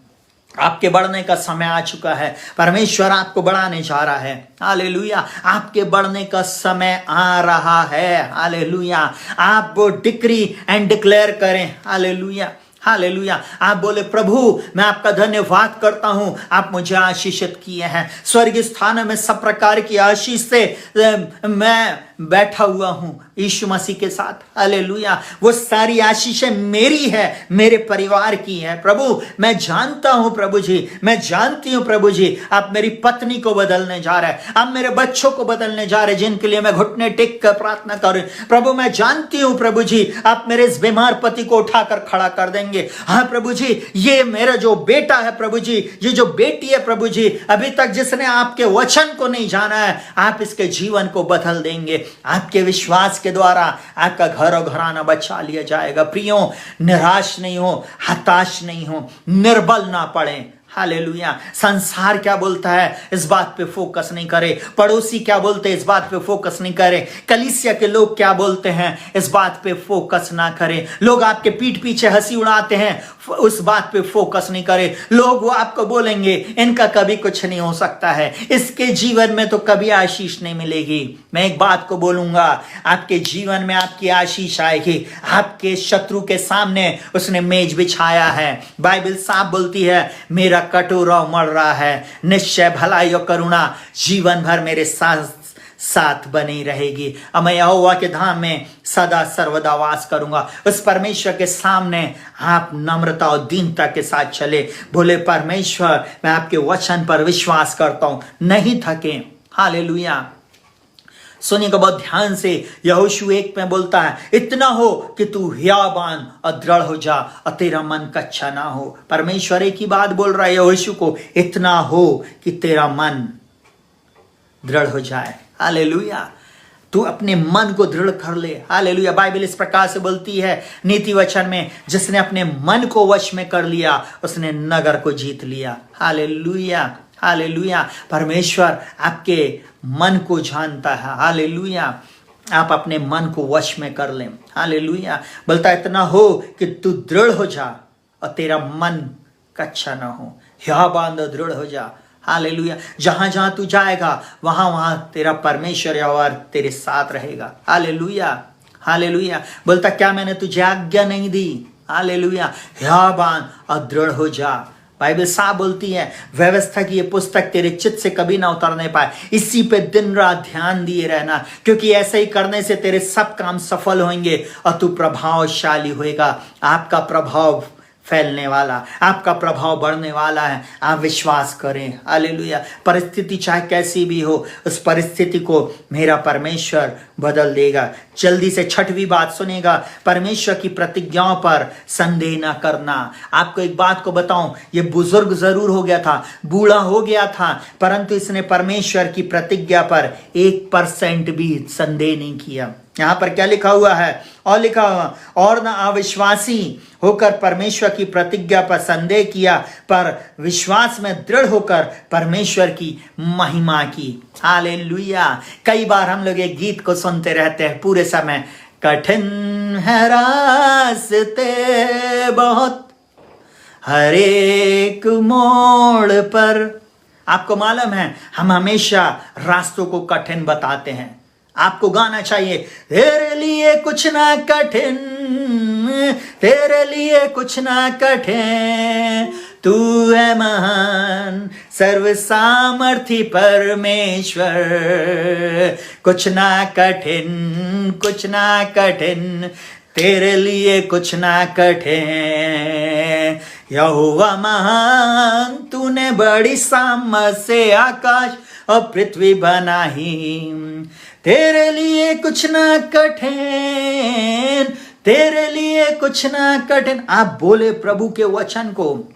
आपके बढ़ने का समय आ चुका है। परमेश्वर आपको बढ़ाने जा रहा है। हालेलुया। आपके बढ़ने का समय आ रहा है। हालेलुया। आप वो डिक्री एंड डिक्लेयर करें। Hallelujah, hallelujah. आप बोले प्रभु मैं आपका धन्यवाद करता हूं, आप मुझे आशीषित किए हैं। स्वर्गीय स्थान में सब प्रकार की आशीष से मैं बैठा हुआ हूं यीशु मसीह के साथ। हालेलुया। वो सारी आशीषें मेरी है, मेरे परिवार की है। प्रभु मैं जानता हूं प्रभु जी, मैं जानती हूं प्रभु जी, आप मेरी पत्नी को बदलने जा रहे हैं, आप मेरे बच्चों को बदलने जा रहे हैं जिनके लिए मैं घुटने टेक कर प्रार्थना करूं। प्रभु मैं जानती हूं प्रभु जी, आप मेरे इस बीमार पति को उठाकर खड़ा कर देंगे। हाँ प्रभु जी, ये मेरा जो बेटा है प्रभु जी, ये जो बेटी है प्रभु जी, अभी तक जिसने आपके वचन को नहीं जाना है, आप इसके जीवन को बदल देंगे। आपके विश्वास के द्वारा आपका घर और घराना बचा लिया जाएगा। प्रियो निराश नहीं हो, हताश नहीं हो, निर्बल ना पड़े। हालेलुया। संसार क्या बोलता है इस बात पे फोकस नहीं करे, पड़ोसी क्या बोलते हैं इस बात पे फोकस नहीं करे, कलीसिया के लोग क्या बोलते हैं इस बात पे फोकस ना करे, लोग आपके पीठ पीछे हंसी उड़ाते हैं उस बात पे फोकस नहीं करे। लोग वो आपको बोलेंगे इनका कभी कुछ नहीं हो सकता है, इसके जीवन में तो कभी आशीष नहीं मिलेगी। मैं एक बात को बोलूंगा, आपके जीवन में आपकी आशीष आएगी। आपके शत्रु के सामने उसने मेज बिछाया है। बाइबल साफ बोलती है मेरा कटोरा उमड़ रहा है, निश्चय भलाई और करुणा जीवन भर मेरे साथ बनी रहेगी। अब मैं यहोवा के धाम में सदा सर्वदा वास करूंगा। उस परमेश्वर के सामने आप नम्रता और दीनता के साथ चले, बोले परमेश्वर मैं आपके वचन पर विश्वास करता हूं, नहीं थके। हालेलुया। सुनिएगा बहुत ध्यान से, यहोशू 1 में बोलता है इतना हो कि तू हियाबान और दृढ़ हो जा और तेरा मन कच्चा ना हो। परमेश्वर एक ही बात बोल रहा है यहोशू को, इतना हो कि तेरा मन दृढ़ हो जाए। हालेलुया। तू अपने मन को दृढ़ कर ले। हालेलुया। बाइबल इस प्रकार से बोलती है नीति वचन में, जिसने अपने मन को वश में कर लिया उसने नगर को जीत लिया। Hallelujah, hallelujah. परमेश्वर आपके मन को जानता है। हालेलुया। आप अपने मन को वश में कर लें। हालेलुया। बोलता इतना हो कि तू दृढ़ हो जा और तेरा मन कच्चा ना हो। हियाबान दृढ़ हो जा। हालेलुया। जहां जहां तू जाएगा वहां वहां तेरा परमेश्वर यहोवा तेरे साथ रहेगा। Hallelujah, hallelujah. बोलता क्या मैंने तुझे आज्ञा नहीं दी? हालेलुया। हियाबान और दृढ़ हो जा। बाइबल साफ बोलती है व्यवस्था की ये पुस्तक तेरे चित्त से कभी ना उतरने पाए, इसी पे दिन रात ध्यान दिए रहना, क्योंकि ऐसे ही करने से तेरे सब काम सफल होंगे और तू प्रभावशाली होएगा। आपका प्रभाव फैलने वाला, आपका प्रभाव बढ़ने वाला है। आप विश्वास करें। हालेलुया। परिस्थिति चाहे कैसी भी हो, उस परिस्थिति को मेरा परमेश्वर बदल देगा। जल्दी से 6वीं बात सुनेगा, परमेश्वर की प्रतिज्ञाओं पर संदेह न करना। आपको एक बात को बताऊं, ये बुजुर्ग जरूर हो गया था, बूढ़ा हो गया था, परंतु इसने परमेश्वर की प्रतिज्ञा पर 1% भी संदेह नहीं किया। यहां पर क्या लिखा हुआ है? और लिखा हुआ और ना अविश्वासी होकर परमेश्वर की प्रतिज्ञा पर संदेह किया, पर विश्वास में दृढ़ होकर परमेश्वर की महिमा की। हालेलुया। कई बार हम लोग एक गीत को सुनते रहते हैं पूरे समय, कठिन है रास्ते बहुत हर एक मोड़ पर। आपको मालूम है हम हमेशा रास्तों को कठिन बताते हैं। आपको गाना चाहिए तेरे लिए कुछ ना कठिन, तेरे लिए कुछ ना कठिन, तू है महान सर्व सामर्थी परमेश्वर। कुछ ना कठिन, कुछ ना कठिन, तेरे लिए कुछ ना कठिन, यहोवा महान तूने बड़ी सामर्थ से आकाश और पृथ्वी बनाई। तेरे लिए कुछ ना कठिन, तेरे लिए कुछ ना कठिन। आप बोले प्रभु के वचन को।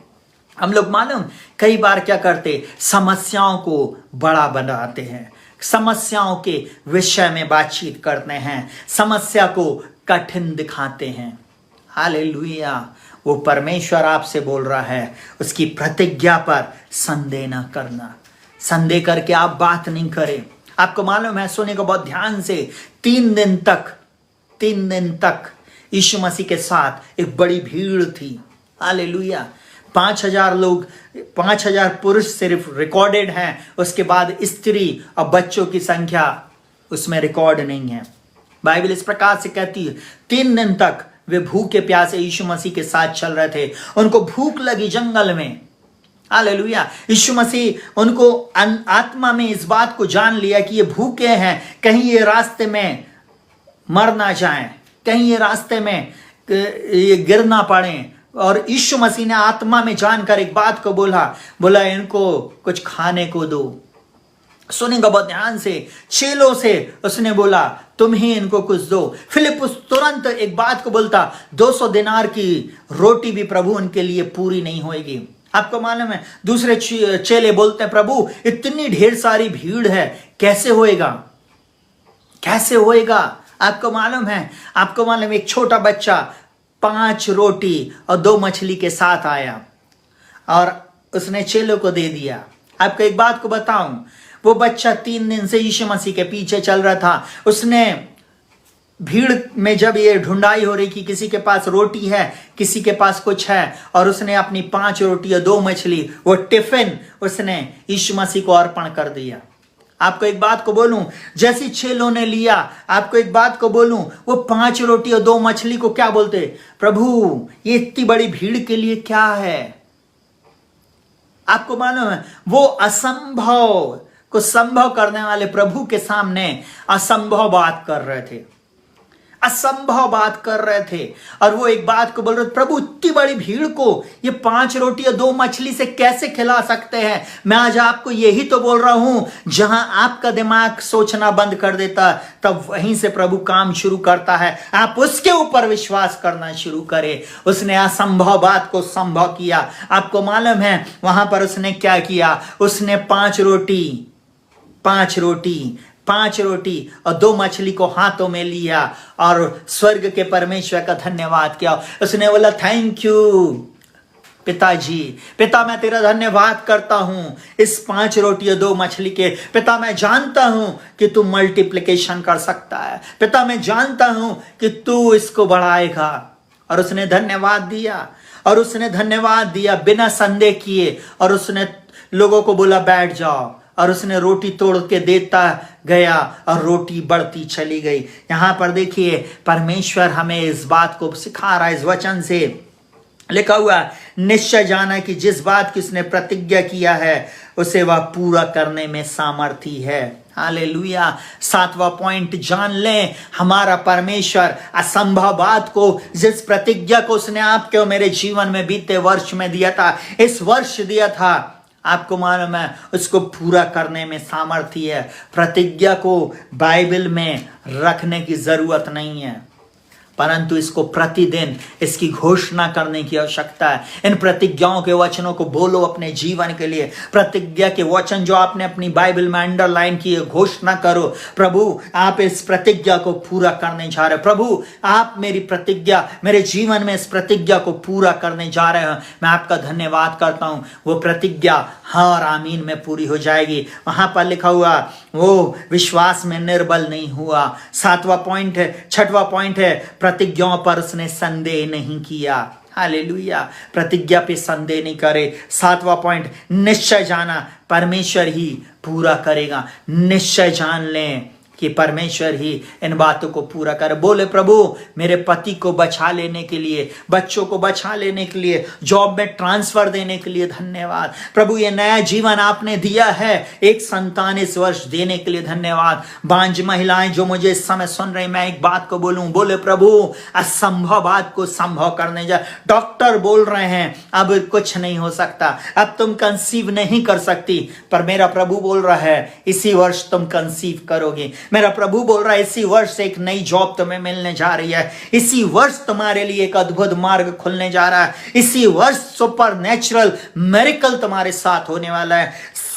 हम लोग मालूम कई बार क्या करते, समस्याओं को बड़ा बनाते हैं, समस्याओं के विषय में बातचीत करते हैं, समस्या को कठिन दिखाते हैं। हालेलुया। वो परमेश्वर आपसे बोल रहा है, उसकी प्रतिज्ञा पर संदेह न करना। संदेह करके आप बात नहीं करें। आपको मालूम है, सुने को बहुत ध्यान से, 3 दिन तक यीशु मसीह के साथ एक बड़ी भीड़ थी। हालेलुया। 5,000 लोग, 5,000 पुरुष सिर्फ रिकॉर्डेड हैं, उसके बाद स्त्री और बच्चों की संख्या उसमें रिकॉर्ड नहीं है। बाइबल इस प्रकार से कहती है, 3 दिन तक वे भूखे प्यासे यीशु मसीह के साथ चल रहे थे। उनको भूख लगी जंगल में। हालेलुया। यीशु मसीह उनको आत्मा में इस बात को जान लिया कि ये भूखे हैं, कहीं ये रास्ते में मर ना जाएं, कहीं ये रास्ते में ये गिर ना पड़े। और यीशु मसीह ने आत्मा में जानकर एक बात को बोला इनको कुछ खाने को दो। सुनेगा बहुत ध्यान से, चेलों से उसने बोला तुम ही इनको कुछ दो। फिलिपुस तुरंत एक बात को बोलता, 200 दिनार की रोटी भी प्रभु उनके लिए पूरी नहीं होगी। आपको मालूम है, दूसरे चेले बोलते हैं, प्रभु इतनी ढेर सारी भीड़ है, कैसे होएगा, कैसे होएगा। आपको मालूम है, एक छोटा बच्चा 5 रोटी और 2 मछली के साथ आया और उसने चेलों को दे दिया। आपको एक बात को बताऊं, वो बच्चा 3 दिन से यीशु मसीह के पीछे चल रहा था। उसने भीड़ में जब ये ढूंढाई हो रही कि किसी के पास रोटी है, किसी के पास कुछ है, और उसने अपनी 5 रोटी और 2 मछली, वो टिफिन उसने यीशु मसीह को अर्पण कर दिया। आपको एक बात को बोलूं, जैसी चेलों ने लिया, आपको एक बात को बोलूं, वो 5 रोटी और 2 मछली को क्या बोलते, प्रभु ये इतनी बड़ी भीड़ के लिए क्या है। आपको मालूम है, वो असंभव को संभव करने वाले प्रभु के सामने असंभव बात कर रहे थे, असंभव बात कर रहे थे। और वो एक बात को बोल रहे थे, प्रभु इतनी बड़ी भीड़ को ये 5 रोटी और 2 मछली से कैसे खिला सकते हैं। मैं आज आपको यही तो बोल रहा हूं, जहां आपका दिमाग सोचना बंद कर देता तब वहीं से प्रभु काम शुरू करता है। आप उसके ऊपर विश्वास करना शुरू करें। उसने असंभव बात को संभव किया। आपको मालूम है वहां पर उसने क्या किया, उसने 5 रोटी और 2 मछली को हाथों में लिया और स्वर्ग के परमेश्वर का धन्यवाद किया। उसने बोला, थैंक यू पिताजी, पिता मैं तेरा धन्यवाद करता हूं इस 5 रोटी और 2 मछली के। पिता मैं जानता हूं कि तू मल्टीप्लिकेशन कर सकता है। पिता मैं जानता हूं कि तू इसको बढ़ाएगा। और उसने धन्यवाद दिया बिना संदेह किए, और उसने लोगों को बोला बैठ जाओ, और उसने रोटी तोड़ के देता गया और रोटी बढ़ती चली गई। यहां पर देखिए, परमेश्वर हमें इस बात को सिखा रहा है। इस वचन से लिखा हुआ, निश्चय जाना कि जिस बात की उसने प्रतिज्ञा किया है उसे वह पूरा करने में सामर्थी है। हालेलुया। 7वां पॉइंट जान लें, हमारा परमेश्वर असंभव बात को, जिस प्रतिज्ञा को उसने आपके और मेरे जीवन में बीते वर्ष में दिया था, इस वर्ष दिया था, आपको मालूम है उसको पूरा करने में सामर्थ्य है। प्रतिज्ञा को बाइबल में रखने की जरूरत नहीं है, परंतु इसको प्रतिदिन इसकी घोषणा करने की आवश्यकता है। इन प्रतिज्ञाओं के वचनों को बोलो अपने जीवन के लिए। प्रतिज्ञा के वचन जो आपने अपनी बाइबल में अंडरलाइन किए, घोषणा करो, प्रभु आप इस प्रतिज्ञा को पूरा करने जा रहे हो। प्रभु आप मेरी प्रतिज्ञा, मेरे जीवन में इस प्रतिज्ञा को पूरा करने जा रहे हो। मैं आपका धन्यवाद करता हूं। वो प्रतिज्ञा हाँ और आमीन में पूरी हो जाएगी। वहां पर लिखा हुआ, वो विश्वास में निर्बल नहीं हुआ। 6वां पॉइंट है, प्रतिज्ञाओं पर उसने संदेह नहीं किया। हालेलुया। प्रतिज्ञा पे संदेह नहीं करे। 7वां पॉइंट, निश्चय जाना परमेश्वर ही पूरा करेगा। निश्चय जान लें कि परमेश्वर ही इन बातों को पूरा करे। बोले, प्रभु मेरे पति को बचा लेने के लिए, बच्चों को बचा लेने के लिए, जॉब में ट्रांसफर देने के लिए धन्यवाद। प्रभु ये नया जीवन आपने दिया है, एक संतान इस वर्ष देने के लिए धन्यवाद। बांझ महिलाएं जो मुझे इस समय सुन रही, मैं एक बात को बोलूं, बोले प्रभु असंभव बात को संभव करने जा। डॉक्टर बोल रहे हैं अब कुछ नहीं हो सकता, अब तुम कंसीव नहीं कर सकती, पर मेरा प्रभु बोल रहा है इसी वर्ष तुम कंसीव करोगे। मेरा प्रभु बोल रहा है इसी वर्ष एक नई जॉब तुम्हें मिलने जा रही है। इसी वर्ष तुम्हारे लिए एक अद्भुत मार्ग खुलने जा रहा है। इसी वर्ष सुपर नेचुरल मिरेकल तुम्हारे साथ होने वाला है।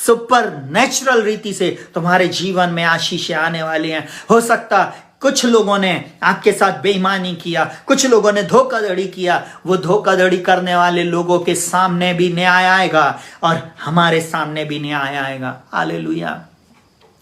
सुपर नेचुरल रीति से तुम्हारे जीवन में आशीषें आने वाली हैं। हो सकता कुछ लोगों ने आपके साथ बेईमानी किया, कुछ लोगों ने धोखाधड़ी किया, वो धोखाधड़ी करने वाले लोगों के सामने भी न्याय आएगा और हमारे सामने भी न्याय आएगा। Hallelujah,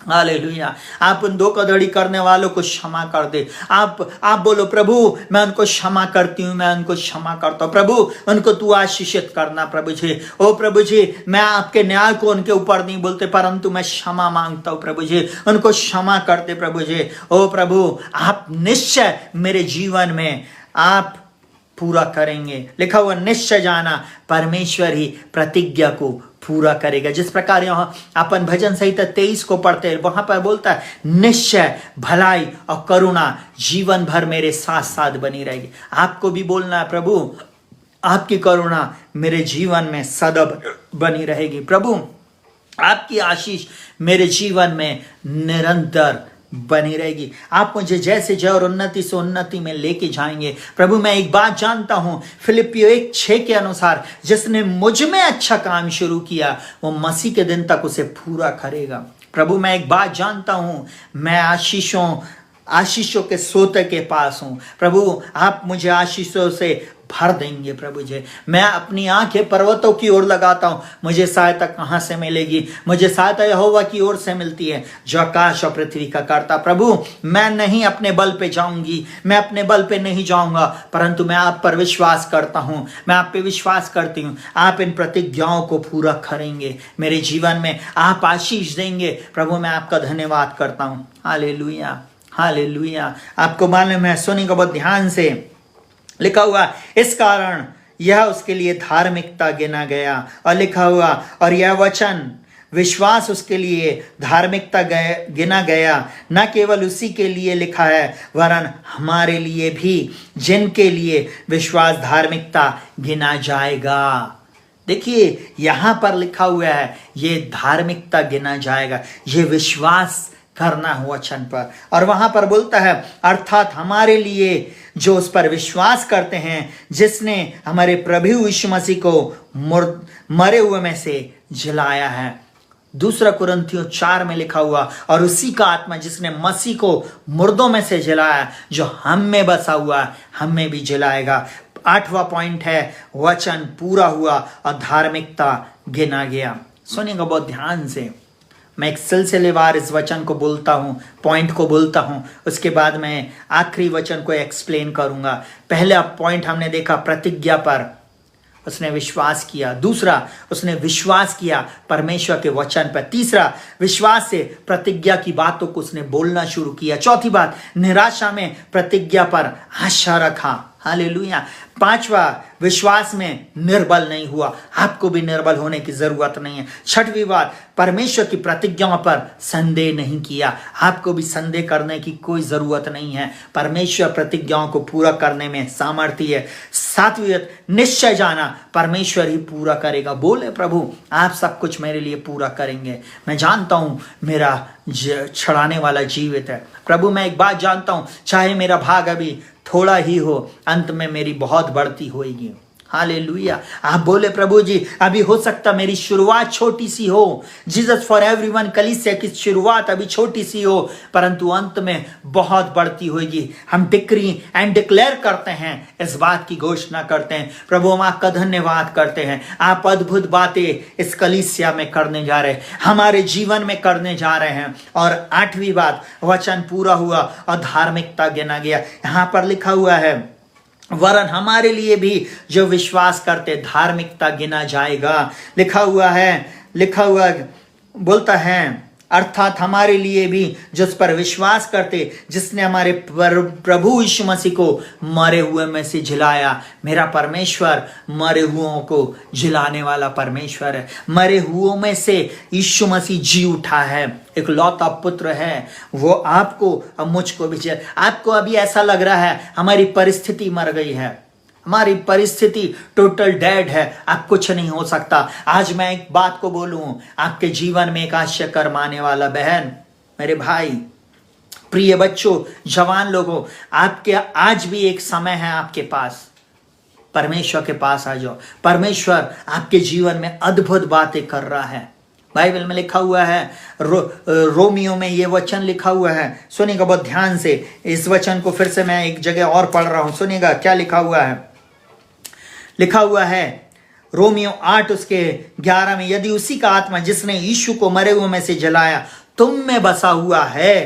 hallelujah. आप उन धोखाधड़ी करने वालों को क्षमा कर दे। आप बोलो, प्रभु मैं उनको क्षमा करती हूँ, मैं उनको क्षमा करता हूँ। प्रभु उनको तू आशीषित करना प्रभु जी। ओ प्रभु जी, मैं आपके न्याय को उनके ऊपर नहीं बोलते, परंतु मैं क्षमा मांगता हूँ प्रभु जी, उनको क्षमा करते प्रभु जी। ओ प्रभु, आप निश्चय मेरे जीवन में आप पूरा करेंगे। लिखा हुआ निश्चय जाना परमेश्वर ही प्रतिज्ञा को पूरा करेगा। जिस प्रकार यहाँ अपन भजन संहिता 23 को पढ़ते हैं, वहां पर बोलता है निश्चय भलाई और करुणा जीवन भर मेरे साथ साथ बनी रहेगी। आपको भी बोलना है, प्रभु आपकी करुणा मेरे जीवन में सदा बनी रहेगी। प्रभु आपकी आशीष मेरे जीवन में निरंतर बनी रहेगी। आप मुझे जैसे जय और उन्नति से उन्नति में लेके जाएंगे। प्रभु मैं एक बात जानता हूं, फिलिपियो 1:6 के अनुसार जिसने मुझ में अच्छा काम शुरू किया वो मसीह के दिन तक उसे पूरा करेगा। प्रभु मैं एक बात जानता हूं, मैं आशीषों के सोते के पास हूं। प्रभु आप मुझे आशीषों से भर देंगे प्रभु जी। मैं अपनी आंखें पर्वतों की ओर लगाता हूं, मुझे सहायता कहां से मिलेगी? मुझे सहायता यहोवा की ओर से मिलती है जो आकाश और पृथ्वी का करता। प्रभु मैं नहीं अपने बल पे जाऊंगी, मैं अपने बल पे नहीं जाऊंगा, परंतु मैं आप पर विश्वास करता हूं, मैं आप पे विश्वास करती हूं। आप इन प्रतिज्ञाओं को पूरा करेंगे मेरे जीवन में, आप आशीष देंगे। प्रभु मैं आपका धन्यवाद करता हूं। Hallelujah, hallelujah. आपको मालूम है, सुनिएगा बहुत ध्यान से, लिखा हुआ इस कारण यह उसके लिए धार्मिकता गिना गया। और लिखा हुआ और यह वचन विश्वास उसके लिए धार्मिकता गिना गया। न केवल उसी के लिए लिखा है वरन हमारे लिए भी, जिनके लिए विश्वास धार्मिकता गिना जाएगा। देखिए यहां पर लिखा हुआ है ये धार्मिकता गिना जाएगा, ये विश्वास करना हो वचन पर। और वहां पर बोलता है अर्थात हमारे लिए जो उस पर विश्वास करते हैं, जिसने हमारे प्रभु यीशु मसीह को मरे हुए में से जिलाया है। 2 कुरिन्थियों 4 में लिखा हुआ और उसी का आत्मा जिसने मसीह को मुर्दों में से जिलाया, जो हम में बसा हुआ हम में भी जिलाएगा। 8वां पॉइंट है वचन पूरा हुआ और धार्मिकता गिना गया। सुनिएगा बहुत ध्यान से, मैं एक सिलसिलेवार इस वचन को बोलता हूँ, पॉइंट को बोलता हूँ, उसके बाद मैं आखिरी वचन को एक्सप्लेन करूँगा। पहला पॉइंट हमने देखा प्रतिज्ञा पर उसने विश्वास किया। दूसरा उसने विश्वास किया परमेश्वर के वचन पर। तीसरा विश्वास से प्रतिज्ञा की बातों को उसने बोलना शुरू किया। चौथी बात निराशा में प्रतिज्ञा पर आशा रखा। हालेलुया। 5वां विश्वास में निर्बल नहीं हुआ। आपको भी निर्बल होने की जरूरत नहीं है। 6वीं बात परमेश्वर की प्रतिज्ञाओं पर संदेह नहीं किया। आपको भी संदेह करने की कोई जरूरत नहीं है, परमेश्वर प्रतिज्ञाओं को पूरा करने में सामर्थ्य है। 7वीं निश्चय जाना परमेश्वर ही पूरा करेगा। बोले प्रभु आप सब कुछ मेरे लिए पूरा करेंगे। मैं जानता हूं मेरा छड़ाने वाला जीवित है। प्रभु मैं एक बात जानता हूं, चाहे मेरा भाग अभी थोड़ा ही हो, अंत में मेरी बहुत बढ़ती होगी। हालेलुया। आप बोले प्रभु जी अभी हो सकता मेरी शुरुआत छोटी सी हो, जीसस फॉर एवरीवन कलीसिया की शुरुआत अभी छोटी सी हो, परंतु अंत में बहुत बढ़ती होगी। हम डिक्री एंड डिक्लेयर करते हैं, इस बात की घोषणा करते हैं। प्रभु हम आपका धन्यवाद करते हैं, आप अद्भुत बातें इस कलीसिया में करने जा रहे हैं, हमारे जीवन में करने जा रहे हैं। और 8वीं बात वचन पूरा हुआ और धार्मिकता गिना गया। यहाँ पर लिखा हुआ है वरन हमारे लिए भी जो विश्वास करते धार्मिकता गिना जाएगा। लिखा हुआ बोलता है अर्थात हमारे लिए भी जो उस पर विश्वास करते, जिसने हमारे प्रभु यीशु मसीह को मरे हुए में से जिलाया। मेरा परमेश्वर मरे हुओं को जिलाने वाला परमेश्वर है। मरे हुओं में से यीशु मसीह जी उठा है, एक लौता पुत्र है। वो आपको अब मुझको भी, आपको अभी ऐसा लग रहा है हमारी परिस्थिति मर गई है, हमारी परिस्थिति टोटल डेड है, अब कुछ नहीं हो सकता। आज मैं एक बात को बोलूं, आपके जीवन में एक आश्चर्य कर्म आने वाला। बहन, मेरे भाई, प्रिय बच्चों, जवान लोगों, आपके आज भी एक समय है आपके पास। परमेश्वर के पास आ जाओ। परमेश्वर आपके जीवन में अद्भुत बातें कर रहा है। बाइबल में लिखा हुआ है, रोमियो में ये वचन लिखा हुआ है। सुनिएगा बहुत ध्यान से, इस वचन को फिर से मैं एक जगह और पढ़ रहा हूं। सुनिएगा क्या लिखा हुआ है। लिखा हुआ है रोमियो 8 उसके 11 में, यदि उसी का आत्मा जिसने यीशु को मरे हुए में से जलाया तुम में बसा हुआ है,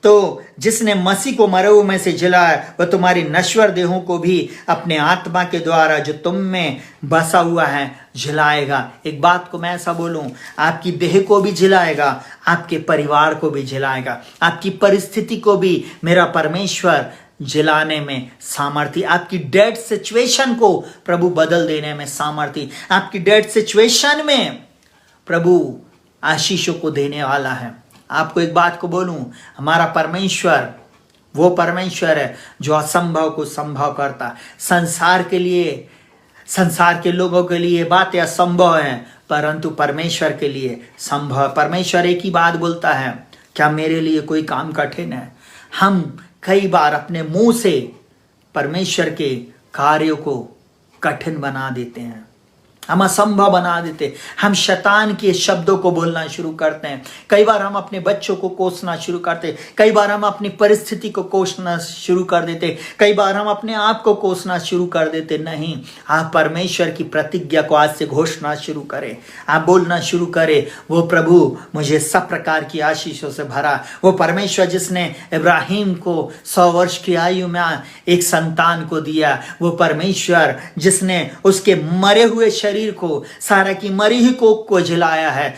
तो जिसने मसीह को मरे हुए में से जलाया वह तुम्हारी नश्वर देहों को भी अपने आत्मा के द्वारा जो तुम में बसा हुआ है जलाएगा। एक बात को मैं ऐसा बोलूं, आपकी देह को भी जलाएगा, आपके परिवार को भी जलाएगा, आपकी परिस्थिति को भी मेरा परमेश्वर जलाने में सामर्थ्य, आपकी डेड सिचुएशन को प्रभु बदल देने में सामर्थ्य, आपकी डेड सिचुएशन में प्रभु आशीषों को देने वाला है। आपको एक बात को बोलूं, हमारा परमेश्वर वो परमेश्वर है जो असंभव को संभव करता। संसार के लिए, संसार के लोगों के लिए बातें असंभव हैं, परंतु परमेश्वर के लिए संभव। परमेश्वर एक ही बात बोलता है, क्या मेरे लिए कोई काम कठिन है? हम कई बार अपने मुंह से परमेश्वर के कार्यों को कठिन बना देते हैं, हम असंभव बना देते, हम शैतान के शब्दों को बोलना शुरू करते हैं। कई बार हम अपने बच्चों को कोसना शुरू करते, कई बार हम अपनी परिस्थिति को कोसना शुरू कर देते, कई बार हम अपने आप को कोसना शुरू कर देते। नहीं, आप परमेश्वर की प्रतिज्ञा को आज से घोषणा शुरू करें, आप बोलना शुरू करें, वो प्रभु मुझे सब प्रकार की आशीषों से भरा, वो परमेश्वर जिसने इब्राहिम को 100 वर्ष की आयु में एक संतान को दिया, वो परमेश्वर जिसने उसके मरे हुए शरीर को, सारा की मरी ही कोख को जलाया है,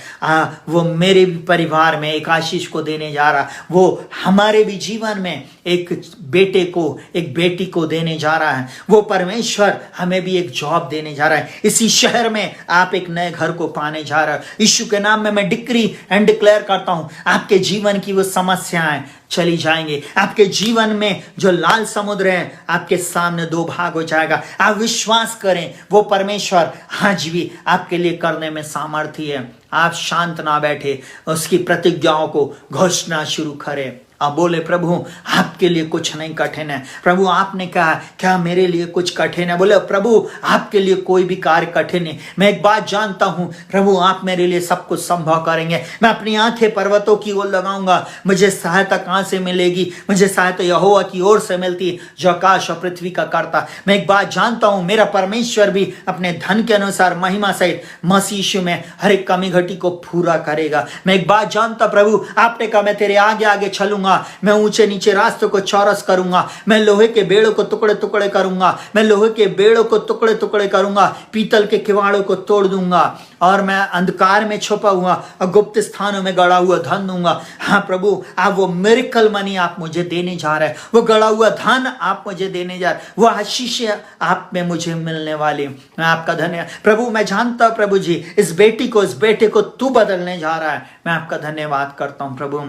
वो मेरे भी परिवार में एक आशीष को देने जा रहा, वो हमारे भी जीवन में एक बेटे को, एक बेटी को देने जा रहा है। वो परमेश्वर हमें भी एक जॉब देने जा रहा है। इसी शहर में आप एक नए घर को पाने जा रहे हो। यीशु के नाम में मैं डिक्री एंड डिक्लेयर करता हूं, आपके जीवन की वो समस्याएं चली जाएंगे, आपके जीवन में जो लाल समुद्र है आपके सामने 2 भाग हो जाएगा। आप विश्वास करें, वो परमेश्वर आज भी आपके लिए करने में सामर्थ्य है। आप शांत ना बैठे, उसकी प्रतिज्ञाओं को घोषणा शुरू करें। आप बोले, प्रभु आपके लिए कुछ नहीं कठिन है। प्रभु आपने कहा क्या मेरे लिए कुछ कठिन है? बोले, प्रभु आपके लिए कोई भी कार्य कठिन है। मैं एक बात जानता हूं, प्रभु आप मेरे लिए सब कुछ संभव करेंगे। मैं अपनी आंखें पर्वतों की ओर लगाऊंगा, मुझे सहायता कहां से मिलेगी? मुझे सहायता यहोवा की ओर से मिलती है जो आकाश और पृथ्वी का करता। मैं एक बात जानता हूं, मेरा परमेश्वर भी अपने धन के अनुसार महिमा सहित मसीह यीशु में हर एक कमी घटी को पूरा करेगा। मैं एक बात जानता, प्रभु आपने कहा मैं तेरे आगे आगे चलूंगा, मैं ऊंचे नीचे रास्तों को चौरस करूंगा, मैं लोहे के बेड़ों को टुकड़े टुकड़े करूंगा, मैं लोहे के बेड़ों को टुकड़े टुकड़े करूंगा, पीतल के किवाड़ों को तोड़ दूंगा, और मैं अंधकार में छुपा हुआ और गुप्त स्थानों में गड़ा हुआ धन दूंगा। हाँ प्रभु, आप वो मिरेकल मनी आप मुझे देने जा रहे हैं, वो गड़ा हुआ धन आप मुझे देने जा रहे हैं, वो आशीष आप में मुझे मिलने वाली। मैं आपका धन्यवाद प्रभु, मैं जानता हूं प्रभु जी इस बेटी को, इस बेटे को तू बदलने जा रहा है। मैं आपका धन्यवाद करता हूं प्रभु।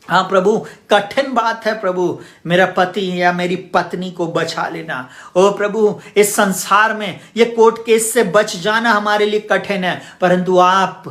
हाँ प्रभु, कठिन बात है प्रभु, मेरा पति या मेरी पत्नी को बचा लेना। ओ प्रभु, इस संसार में ये कोर्ट केस से बच जाना हमारे लिए कठिन है, परंतु आप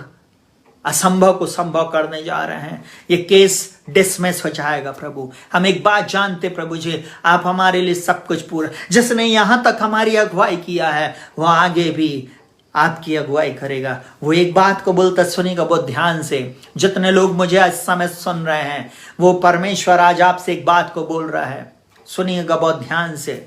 असंभव को संभव करने जा रहे हैं। ये केस डिसमिस हो जाएगा प्रभु। हम एक बात जानते प्रभु जी, आप हमारे लिए सब कुछ पूरा, जिसने यहां तक हमारी अगुवाई किया है वो आगे भी आपकी अगुवाई करेगा। वो एक बात को बोलता, सुनिएगा बहुत ध्यान से, जितने लोग मुझे इस समय सुन रहे हैं, वो परमेश्वर आज आपसे एक बात को बोल रहा है। सुनिएगा बहुत ध्यान से।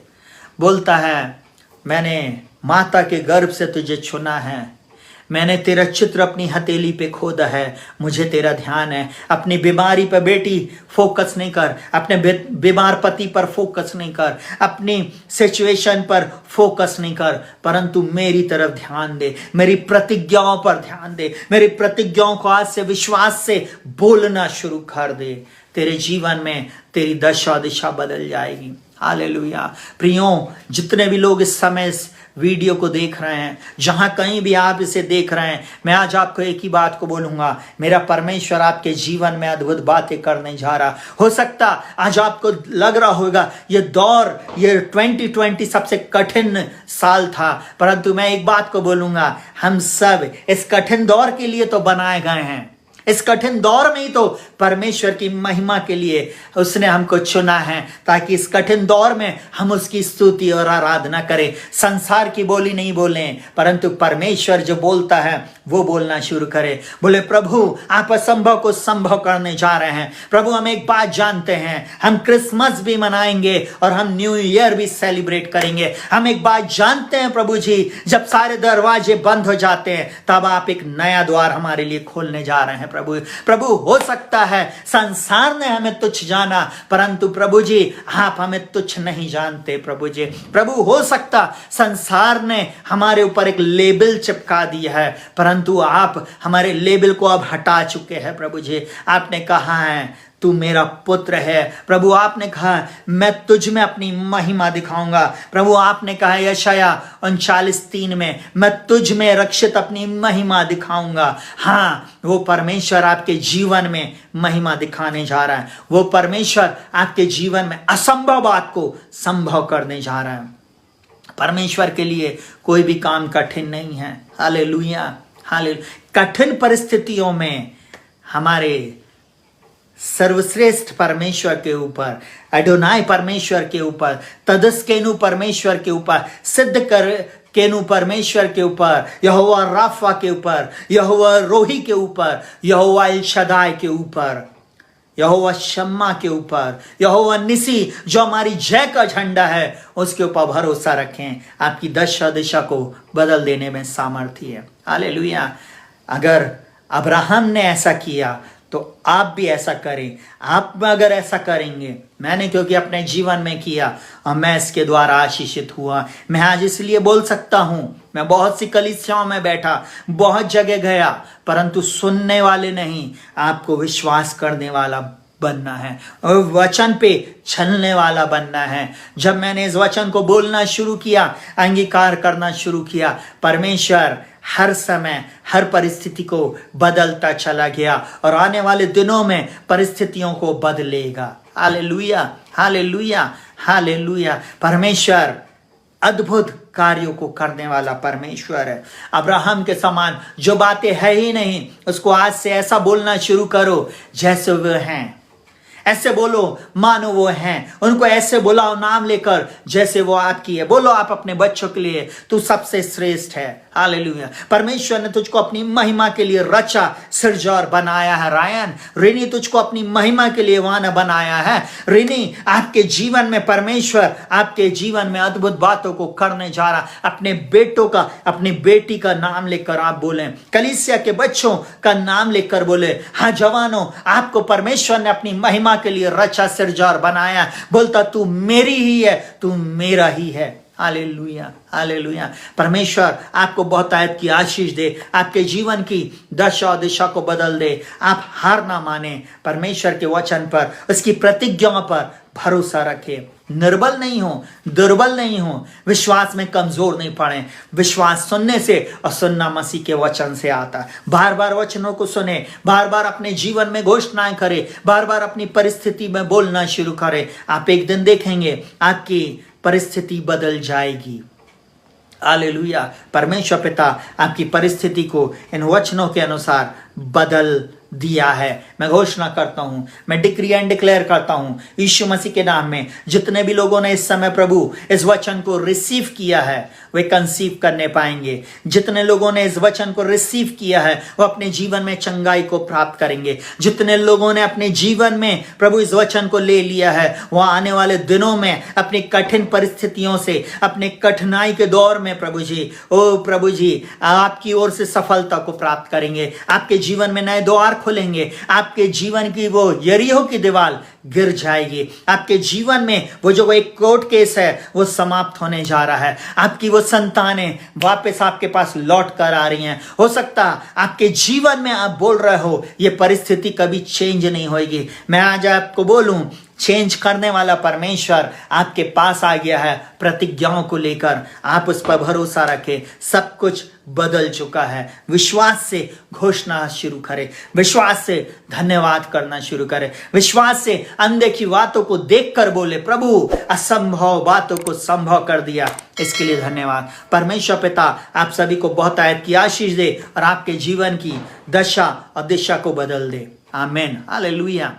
बोलता है, मैंने माता के गर्भ से तुझे चुना है, मैंने तेरा चित्र अपनी हथेली पे खोदा है, मुझे तेरा ध्यान है। अपनी बीमारी पर बेटी फोकस नहीं कर, अपने बीमार पति पर फोकस नहीं कर, अपनी सिचुएशन पर फोकस नहीं कर, परंतु मेरी तरफ ध्यान दे, मेरी प्रतिज्ञाओं पर ध्यान दे, मेरी प्रतिज्ञाओं को आज से विश्वास से बोलना शुरू कर दे। तेरे जीवन में तेरी दशा दिशा बदल जाएगी। हालेलुया। प्रियों, जितने भी लोग इस समय इस वीडियो को देख रहे हैं, जहां कहीं भी आप इसे देख रहे हैं, मैं आज आपको एक ही बात को बोलूंगा, मेरा परमेश्वर आपके जीवन में अद्भुत बातें करने जा रहा। हो सकता आज आपको लग रहा होगा ये दौर, ये 2020 सबसे कठिन साल था, परंतु मैं एक बात को बोलूंगा, हम सब इस कठिन दौर के लिए तो बनाए गए हैं। इस कठिन दौर में ही तो परमेश्वर की महिमा के लिए उसने हमको चुना है, ताकि इस कठिन दौर में हम उसकी स्तुति और आराधना करें। संसार की बोली नहीं बोलें, परंतु परमेश्वर जो बोलता है वो बोलना शुरू करें। बोले प्रभु आप असंभव को संभव करने जा रहे हैं। प्रभु हम एक बात जानते हैं, हम क्रिसमस भी मनाएंगे और हम न्यू ईयर भी सेलिब्रेट करेंगे। हम एक बात जानते हैं प्रभु जी, जब सारे दरवाजे बंद हो जाते हैं तब आप एक नया द्वार हमारे लिए खोलने जा रहे हैं। प्रभु हो सकता है संसार ने हमें तुच्छ जाना, परंतु प्रभु जी आप हमें तुच्छ नहीं जानते। प्रभु जी प्रभु हो सकता संसार ने हमारे ऊपर एक लेबल चिपका दिया है, परंतु आप हमारे लेबल को अब हटा चुके हैं। प्रभु जी आपने कहा है तू मेरा पुत्र है। प्रभु आपने कहा मैं तुझ में अपनी महिमा दिखाऊंगा। प्रभु आपने कहा यशाया 39:3 में मैं तुझ में रक्षित अपनी महिमा दिखाऊंगा। हाँ, वो परमेश्वर आपके जीवन में महिमा दिखाने जा रहा है। वो परमेश्वर आपके जीवन में असंभव बात को संभव करने जा रहा है। परमेश्वर के लिए कोई भी काम कठिन नहीं है। Hallelujah hallelujah. कठिन परिस्थितियों में हमारे सर्वश्रेष्ठ परमेश्वर के ऊपर, अडोनाय परमेश्वर के ऊपर, तदस्केनु परमेश्वर के ऊपर, सिद्ध कर केनु परमेश्वर के ऊपर, यहोवा राफा के ऊपर, यहोवा रोही के ऊपर, यहोवा एल शदाय के ऊपर, यहोवा शम्मा के ऊपर, यहोवा निसी जो हमारी जय का झंडा है, उसके ऊपर भरोसा रखें। आपकी दशा दिशा को बदल देने में सामर्थ्य है। हालेलुया। अगर अब्राहम ने ऐसा किया तो आप भी ऐसा करें। आप अगर ऐसा करेंगे, मैंने क्योंकि अपने जीवन में किया और मैं इसके द्वारा आशीषित हुआ। मैं आज इसलिए बोल सकता हूं, मैं बहुत सी कलीसियाओं में बैठा, बहुत जगह गया, परंतु सुनने वाले नहीं, आपको विश्वास करने वाला बनना है और वचन पे चलने वाला बनना है। जब मैंने इस वचन को बोलना शुरू किया, अंगीकार करना शुरू किया, परमेश्वर हर समय हर परिस्थिति को बदलता चला गया और आने वाले दिनों में परिस्थितियों को बदलेगा। Hallelujah hallelujah hallelujah. परमेश्वर अद्भुत कार्यों को करने वाला परमेश्वर है। अब्राहम के समान जो बातें है ही नहीं, उसको आज से ऐसा बोलना शुरू करो जैसे वे हैं। ऐसे बोलो मानो वो हैं। उनको ऐसे बुलाओ नाम लेकर जैसे वो आपकी है। बोलो आप अपने बच्चों के लिए तू सबसे श्रेष्ठ है। हालेलुया। परमेश्वर ने तुझको अपनी महिमा के लिए रचा, सृजा और बनाया है। रायन, रिनी तुझको अपनी महिमा के लिए वाना बनाया है। रिनी, आपके जीवन में परमेश्वर आपके जीवन में अद्भुत बातों को करने जा रहा। अपने बेटों का, अपनी बेटी का नाम लेकर आप बोले, कलीसिया के बच्चों का नाम लेकर बोले। हाँ जवानों, आपको परमेश्वर ने अपनी महिमा के लिए रचा, सृजा और बनाया। बोलता तू मेरी ही है, तू मेरा ही है। Hallelujah hallelujah. परमेश्वर आपको बहुतायत की आशीष दे, आपके जीवन की दशा और दिशा को बदल दे। आप हार ना माने, परमेश्वर के वचन पर, उसकी प्रतिज्ञाओं पर भरोसा रखें। निर्बल नहीं हो, दुर्बल नहीं हो, विश्वास में कमजोर नहीं पड़े। विश्वास सुनने से और सुनना मसीह के वचन से आता। बार बार वचनों को सुने, बार बार अपने जीवन में घोषणाएं करें, बार बार अपनी परिस्थिति में बोलना शुरू करें। आप एक दिन देखेंगे आपकी परिस्थिति बदल जाएगी। हालेलुया। परमेश्वर पिता आपकी परिस्थिति को इन वचनों के अनुसार बदल दिया है। मैं घोषणा करता हूं, मैं डिक्री एंड डिक्लेयर करता हूं यीशु मसीह के नाम में, जितने भी लोगों ने इस समय प्रभु इस वचन को रिसीव किया है वे कंसीव करने पाएंगे। जितने लोगों ने इस वचन को रिसीव किया है वो अपने जीवन में चंगाई को प्राप्त करेंगे। जितने लोगों ने अपने जीवन में प्रभु इस वचन को ले लिया है वो आने वाले दिनों में अपनी कठिन परिस्थितियों से, अपने कठिनाई के दौर में प्रभु जी, ओ प्रभु जी, आपकी ओर से सफलता को प्राप्त करेंगे। आपके जीवन में नए द्वार खुलेंगे। आपके जीवन की वो यरीहो की दीवार गिर जाएगी। आपके जीवन में वो जो एक कोर्ट केस है वो समाप्त होने जा रहा है। आपकी वो संतानें वापस आपके पास लौट कर आ रही हैं। हो सकता आपके जीवन में आप बोल रहे हो ये परिस्थिति कभी चेंज नहीं होगी। मैं आज आपको बोलूं, चेंज करने वाला परमेश्वर आपके पास आ गया है प्रतिज्ञाओं को लेकर। आप उस पर भरोसा रखें, सब कुछ बदल चुका है। विश्वास से घोषणा शुरू करें, विश्वास से धन्यवाद करना शुरू करें, विश्वास से अंधे की बातों को देखकर बोले, प्रभु असंभव बातों को संभव कर दिया, इसके लिए धन्यवाद। परमेश्वर पिता आप सभी को बहुत आयत की आशीष दे और आपके जीवन की दशा और दिशा को बदल दे। आमीन, हालेलुया।